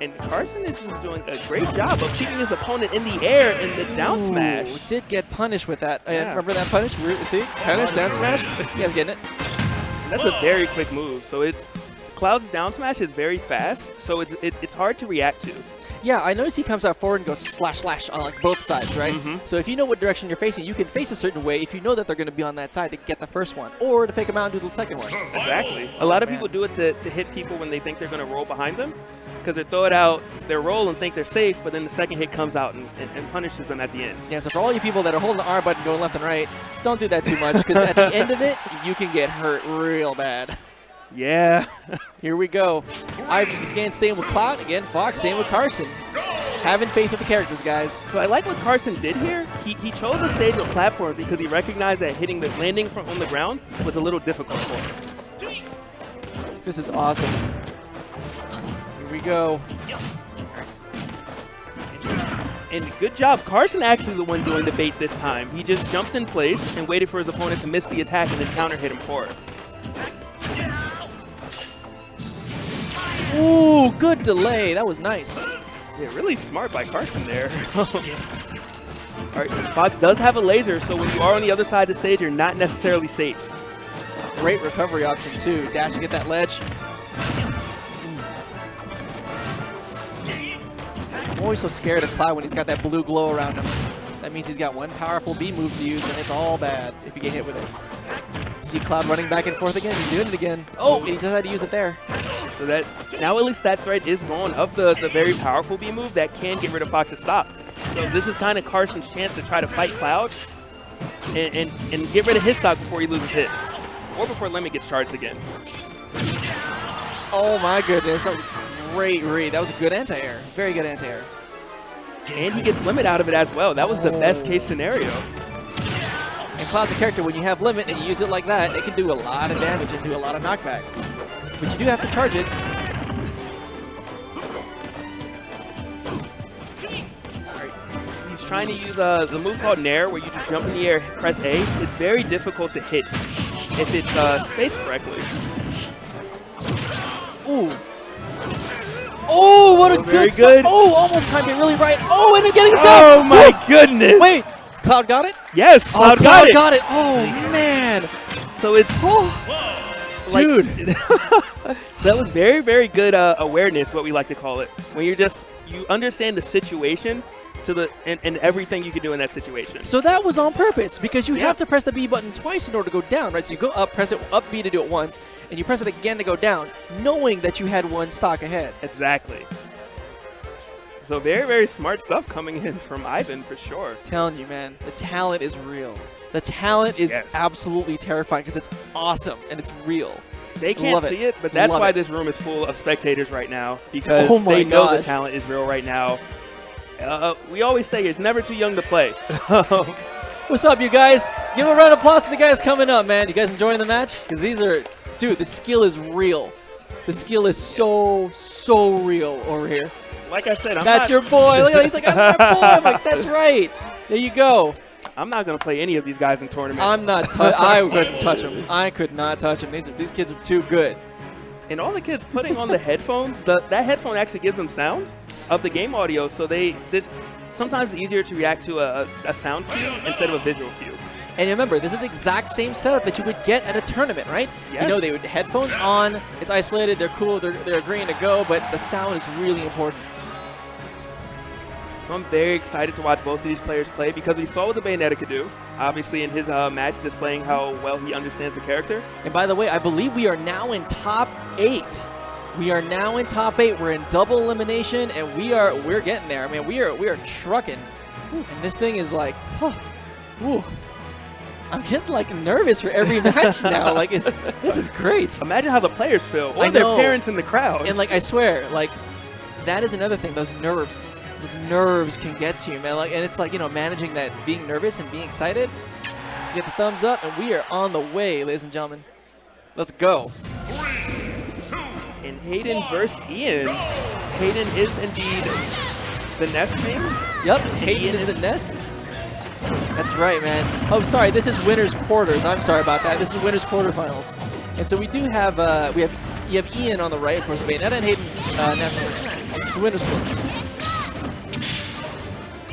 And Carson is just doing a great job of keeping his opponent in the air in the down smash. Ooh, did get punished with that. Yeah. Remember that punish? See, punish, down smash. You guys getting it? And that's a very quick move. So Cloud's down smash is very fast, so it's hard to react to. Yeah, I noticed he comes out forward and goes slash slash on like both sides, right? So if you know what direction you're facing, you can face a certain way if you know that they're going to be on that side to get the first one, or to fake them out and do the second one. Exactly. A lot of people do it to hit people when they think they're going to roll behind them, because they throw it out, they roll and think they're safe, but then the second hit comes out and punishes them at the end. Yeah, so for all you people that are holding the R button going left and right, don't do that too much, because at the end of it, you can get hurt real bad. Yeah. Here we go. Ivan again staying with Cloud. Again, Fox staying with Carson. Having faith with the characters, guys. So I like what Carson did here. He chose a stage with platform because he recognized that hitting the landing from on the ground was a little difficult for him. This is awesome. Here we go. And good job. Carson actually the one doing the bait this time. He just jumped in place and waited for his opponent to miss the attack and then counter hit him for it. Ooh, good delay. That was nice. Yeah, really smart by Carson there. All right, Fox does have a laser, so when you are on the other side of the stage, you're not necessarily safe. Great recovery option, too. Dash to get that ledge. I'm always so scared of Cloud when he's got that blue glow around him. That means he's got one powerful B move to use, and it's all bad if you get hit with it. See Cloud running back and forth again. He's doing it again. Oh, and he does have to use it there. So that now at least that threat is gone of the very powerful B move that can get rid of Fox's stop. So this is kind of Carson's chance to try to fight Cloud and get rid of his stock before he loses his. Or before Lemon gets charged again. Oh my goodness. That was great read. That was a good anti-air. Very good anti-air. And he gets Limit out of it as well. That was the best case scenario. And Cloud's a character, when you have Limit and you use it like that, it can do a lot of damage and do a lot of knockback. But you do have to charge it. He's trying to use the move called Nair, where you just jump in the air, press A. It's very difficult to hit if it's spaced correctly. Ooh. Oh, what a good. Oh, almost timed it really right. Oh, and I'm getting down. Oh, my goodness. Wait, Cloud got it? Yes, Cloud got it. Oh, man. So it's... Dude. That was very, very good awareness, what we like to call it. When you understand the situation and everything you can do in that situation. So that was on purpose, because you have to press the B button twice in order to go down, right? So you go up, press it up B to do it once, and you press it again to go down, knowing that you had one stock ahead. Exactly. So very, very smart stuff coming in from Ivan for sure. I'm telling you, man, the talent is real. The talent is absolutely terrifying because it's awesome and it's real. They can't see it, but that's why this room is full of spectators right now, because they know the talent is real right now. We always say it's never too young to play. What's up, you guys? Give a round of applause to the guys coming up, man. You guys enjoying the match? Because these are, dude, the skill is real. The skill is so real over here. Like I said, that's your boy. Look at that. He's like, that's my boy. I'm like, that's right. There you go. I'm not going to play any of these guys in tournament. I'm not. I couldn't touch them. I could not touch them. These kids are too good. And all the kids putting on the headphones, that headphone actually gives them sound of the game audio, so sometimes it's easier to react to a sound cue instead of a visual cue. And remember, this is the exact same setup that you would get at a tournament, right? Yes. You know, they would headphones on, it's isolated, they're cool, they're agreeing to go, but the sound is really important. So I'm very excited to watch both of these players play because we saw what the Bayonetta could do, obviously in his match displaying how well he understands the character. And by the way, I believe we are now in top 8. We are now in top 8. We're in double elimination, and we're getting there. I mean, we are trucking. And this thing is like, I'm getting like nervous for every match now. Like, this is great. Imagine how the players feel, or I their know. parents in the crowd. And like, I swear, like, that is another thing. Those nerves can get to you, man. Like, and it's like, you know, managing that, being nervous and being excited. Get the thumbs up, and we are on the way, ladies and gentlemen. Let's go. And Hayden versus Ian. Hayden is indeed the Nest king. Yep, Hayden is the Nest. That's right, man. Oh, sorry, this is winners quarters. I'm sorry about that. This is winners quarterfinals. And so we do have, you have Ian on the right, of course, Bayonetta, and Hayden Nest. It's winners quarters.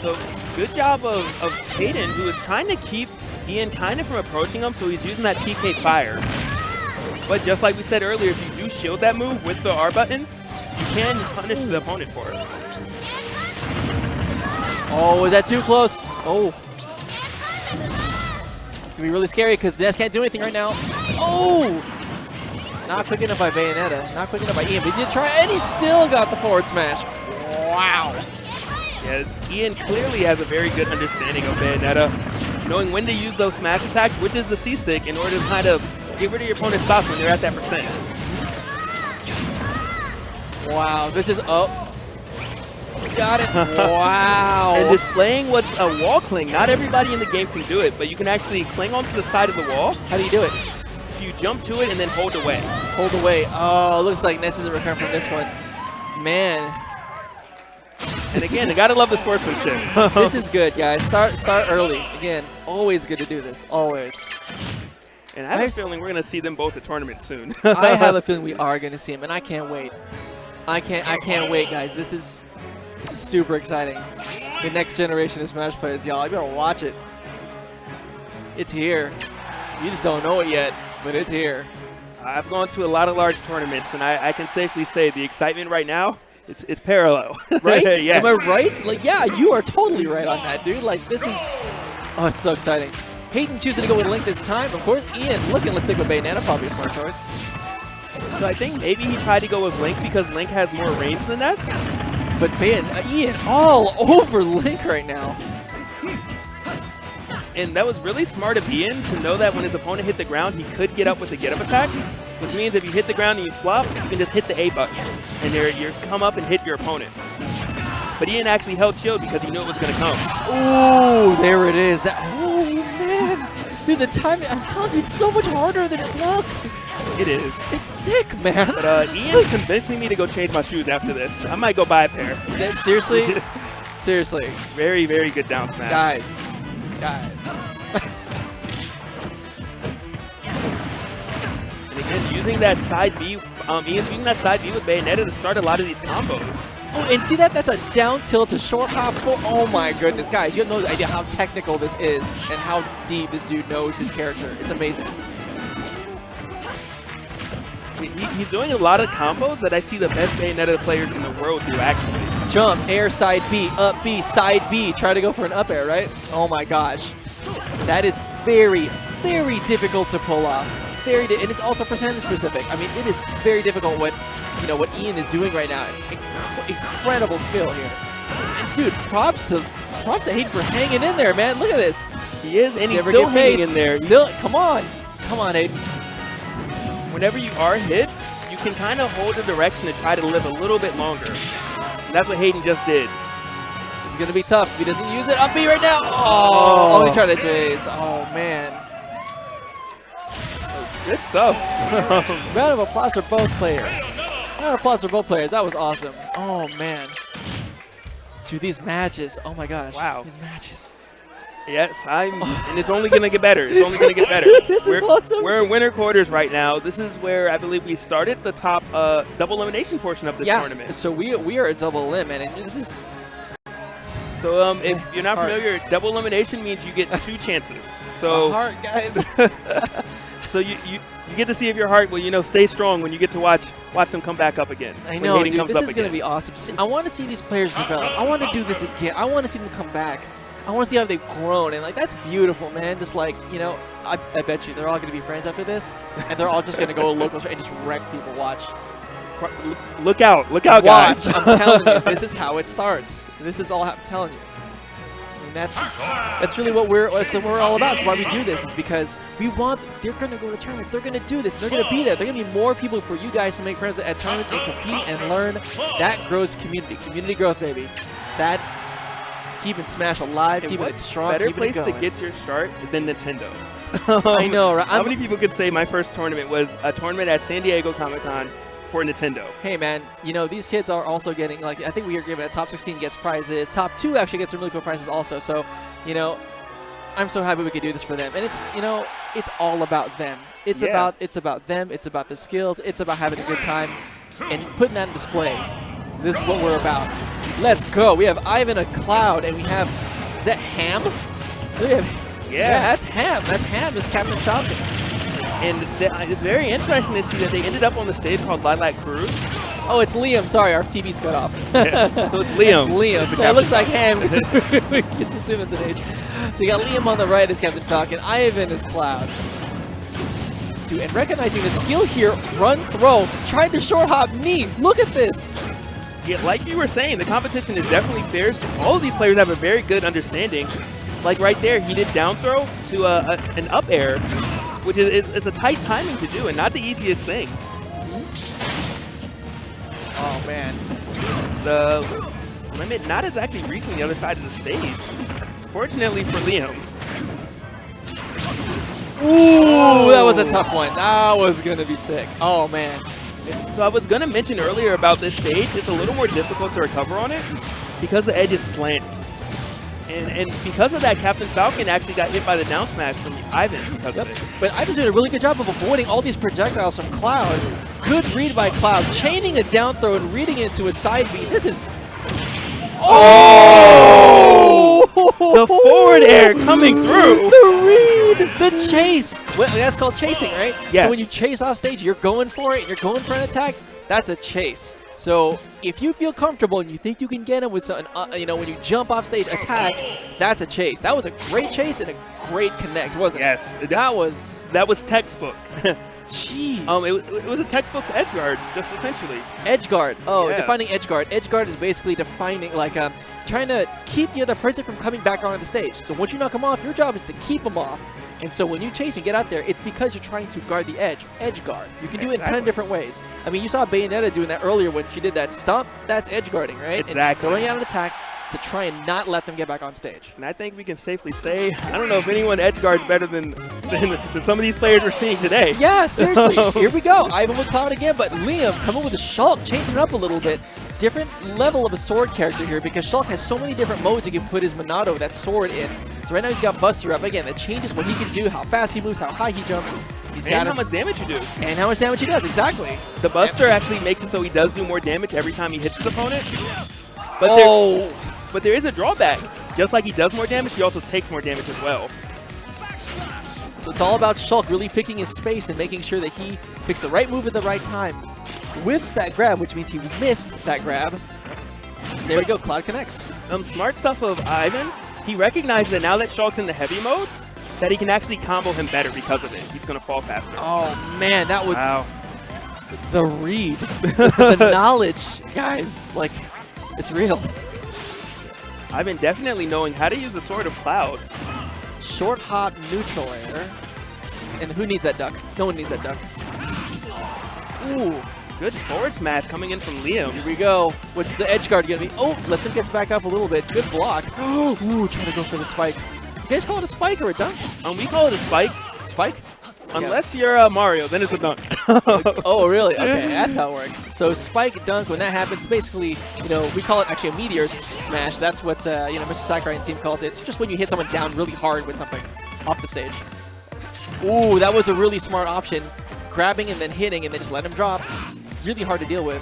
So good job of Hayden, who is trying to keep Ian kind of from approaching him, so he's using that TK fire. But just like we said earlier, if you do shield that move with the R button, you can punish the opponent for it. Oh, is that too close? Oh. It's going to be really scary because Ness can't do anything right now. Oh! Not quick enough by Bayonetta. Not quick enough by Ian. But he did try, and he still got the forward smash. Wow. Yes, Ian clearly has a very good understanding of Bayonetta, knowing when to use those smash attacks, which is the C-stick, in order to kind of get rid of your opponent's stocks when they're at that percent. Wow, this is up. Got it. Wow. And displaying what's a wall cling. Not everybody in the game can do it, but you can actually cling onto the side of the wall. How do you do it? You jump to it and then hold away. Hold away. Oh, looks like Ness isn't recovering from this one. Man. And again, I gotta love the sportsmanship. This is good, guys. Start early. Again, always good to do this. Always. And I have a feeling we're gonna see them both at tournament soon. I have a feeling we are gonna see him, and I can't wait. I can't wait, guys. This is super exciting. The next generation of Smash players, y'all. You better watch it. It's here. You just don't know it yet, but it's here. I've gone to a lot of large tournaments, and I can safely say the excitement right now, it's parallel. Right? Yes. Am I right? Like, yeah, you are totally right on that, dude. Like, this is... Oh, it's so exciting. Hayden choosing to go with Link this time. Of course, Ian looking to stick with Bayonetta, probably a smart choice. So I think maybe he tried to go with Link because Link has more range than us. But man, Ian all over Link right now. And that was really smart of Ian to know that when his opponent hit the ground, he could get up with a get-up attack. Which means if you hit the ground and you flop, you can just hit the A button. And you come up and hit your opponent. But Ian actually held shield because he knew it was going to come. Oh, there it is. Oh, man. Dude, the timing, I'm telling you, it's so much harder than it looks. It is. It's sick, man. But Ian's convincing me to go change my shoes after this. I might go buy a pair. Seriously? Seriously. Very, very good down smash. Guys. And again, using that side B, Ian's using that side B with Bayonetta to start a lot of these combos. Oh, and see that? That's a down tilt to short hop full. Oh my goodness, guys. You have no idea how technical this is and how deep this dude knows his character. It's amazing. He's doing a lot of combos that I see the best Bayonetta players in the world do, actually. Jump, air, side B, up B, side B. Try to go for an up air, right? Oh my gosh. That is very, very difficult to pull off. And it's also percentage specific. I mean, it is very difficult what Ian is doing right now. Incredible skill here. And dude, props to Hayden for hanging in there, man. Look at this. He is, and he's still hanging in there. Still, come on, Hayden. Whenever you are hit, you can kind of hold the direction to try to live a little bit longer. And that's what Hayden just did. This is going to be tough if he doesn't use it. Up B right now. Oh, he tried to chase. Oh, man. Good stuff. Round of applause for both players. Round of applause for both players. That was awesome. Oh, man. Dude, these matches. Oh, my gosh. Wow. These matches. Yes, and it's only going to get better. It's only going to get better. This is awesome. We're in winter quarters right now. This is where I believe we started the top double elimination portion of this tournament. So we are a double elim, and this is. So if you're not familiar, double elimination means you get 2 chances. So heart, guys. so you get to see if your heart will stay strong when you get to watch them come back up again. I know, dude. This is going to be awesome. I want to see these players develop. I want to do this again. I want to see them come back. I want to see how they've grown, and that's beautiful, man. Just I bet you they're all going to be friends after this, and they're all just going to go to locals and just wreck people. Watch. Look out, guys. I'm telling you, this is how it starts. This is all I'm telling you. I mean, that's really what we're all about. That's why we do this. Is because we want. They're going to go to tournaments. They're going to do this. They're going to be there. They're going to be more people for you guys to make friends at tournaments and compete and learn. That grows community. Community growth, baby. That. Keeping Smash alive, keeping it strong, better keeping it place going. to get your start than Nintendo. I know, right? How many people could say my first tournament was a tournament at San Diego Comic-Con for Nintendo? Hey, man, these kids are also getting, I think we are giving it, top 16 gets prizes. Top 2 actually gets some really cool prizes also. So, I'm so happy we could do this for them. And it's, it's all about them. It's about them. It's about their skills. It's about having a good time and putting that on display. So this is what we're about. Let's go. We have Ivan, a Cloud, and we have, is that Ham? Yeah, that's Ham. That's Ham as Captain Falcon. And it's very interesting to see that they ended up on the stage called Lilac Cruise. Oh, it's Liam. Sorry, our TV's cut off. Yeah. So it's Liam. It's Liam. So it looks like Ham. We just assume it's an H. So you got Liam on the right as Captain Falcon. Ivan is Cloud. Dude, and recognizing the skill here, run, throw, tried to short hop knee. Look at this. Yeah, like you were saying, the competition is definitely fierce. All of these players have a very good understanding. Like right there, he did down throw to an up air, which is a tight timing to do and not the easiest thing. Oh, man. The limit not exactly reaching the other side of the stage. Fortunately for Liam. Ooh, that was a tough one. That was going to be sick. Oh, man. So I was going to mention earlier about this stage, it's a little more difficult to recover on it because the edge is slant. And because of that, Captain Falcon actually got hit by the down smash from Ivan because of it. But Ivan's doing a really good job of avoiding all these projectiles from Cloud. Good read by Cloud, chaining a down throw and reading it into a side B. This is... Oh! The forward air coming through. The read, the chase. Well, that's called chasing, right? Yes. So when you chase off stage, you're going for it, you're going for an attack, that's a chase. So if you feel comfortable and you think you can get him with some, when you jump off stage, attack, that's a chase. That was a great chase and a great connect, wasn't it? Yes. That was textbook. Jeez. It was a textbook to edge guard, just essentially. Edge guard. Oh, yeah. Defining edge guard. Edge guard is basically defining, trying to keep the other person from coming back onto the stage. So once you knock them off, your job is to keep them off. And so when you chase and get out there, it's because you're trying to guard the edge. Edge guard. You can do it in 10 different ways. I mean, you saw Bayonetta doing that earlier when she did that stomp. That's edge guarding, right? Exactly. And throwing out an attack to try and not let them get back on stage. And I think we can safely say, I don't know if anyone edge guards better than some of these players we're seeing today. Yeah, seriously. Here we go. Ivan with Cloud again, but Liam coming with a Shulk, changing it up a little bit. Different level of a sword character here because Shulk has so many different modes he can put his Monado, that sword, in. So right now he's got Buster up. Again, that changes what he can do, how fast he moves, how high he jumps. And how much damage you do. And how much damage he does, exactly. The Buster actually makes it so he does do more damage every time he hits his opponent. But there is a drawback. Just like he does more damage, he also takes more damage as well. So it's all about Shulk really picking his space and making sure that he picks the right move at the right time. Whiffs that grab, which means he missed that grab. There we go, Cloud connects. Smart stuff of Ivan. He recognized that now that Shulk's in the heavy mode, that he can actually combo him better because of it. He's going to fall faster. Oh, man, that was the read. The knowledge, guys, it's real. Ivan definitely knowing how to use the Sword of Cloud. Short hop, neutral air. And who needs that duck? No one needs that duck. Ooh. Good forward smash coming in from Liam. Here we go. What's the edge guard going to be? Oh, lets him get back up a little bit. Good block. Ooh, trying to go for the spike. You guys call it a spike or a dunk? We call it a spike. Spike? Unless you're Mario, then it's a dunk. Oh, really? Okay, that's how it works. So spike dunk, when that happens, basically, you know, we call it actually a meteor smash. That's what, you know, Mr. Sakurai and team calls it. It's just when you hit someone down really hard with something off the stage. Ooh, that was a really smart option. Grabbing and then hitting and then just let him drop. Really hard to deal with.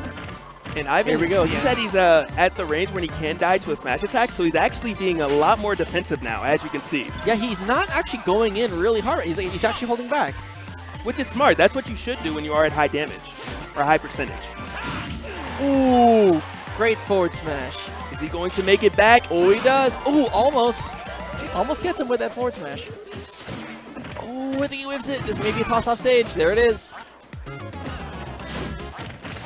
And Ivan, Here we go. he said he's at the range when he can die to a smash attack, so he's actually being a lot more defensive now, as you can see. Yeah, he's not actually going in really hard. He's actually holding back. Which is smart. That's what you should do when you are at high damage, or high percentage. Ooh, great forward smash. Is he going to make it back? Oh, he does. Ooh, almost. Almost gets him with that forward smash. Ooh, I think he whiffs it. This may be a toss off stage. There it is.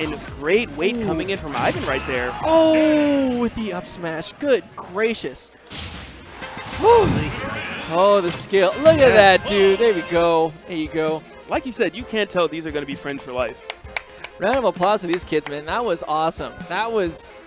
And great weight coming in from Ivan right there. Oh, with the up smash. Good gracious. Oh, the skill. Look at that, dude. There we go. There you go. Like you said, you can't tell these are going to be friends for life. Round of applause to these kids, man. That was awesome. That was,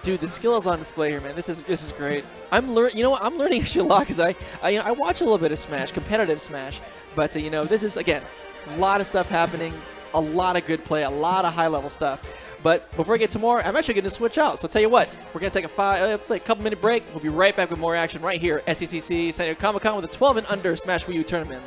dude. The skill is on display here, man. This is great. I'm learning. You know what? I'm learning actually a lot because I watch a little bit of Smash, competitive Smash. But you know, this is again a lot of stuff happening, a lot of good play, a lot of high level stuff. But before we get to more, I'm actually going to switch out. So tell you what, we're going to take a couple minute break. We'll be right back with more action right here, SDCC San Diego Comic-Con with a 12 and under Smash Wii U Tournament.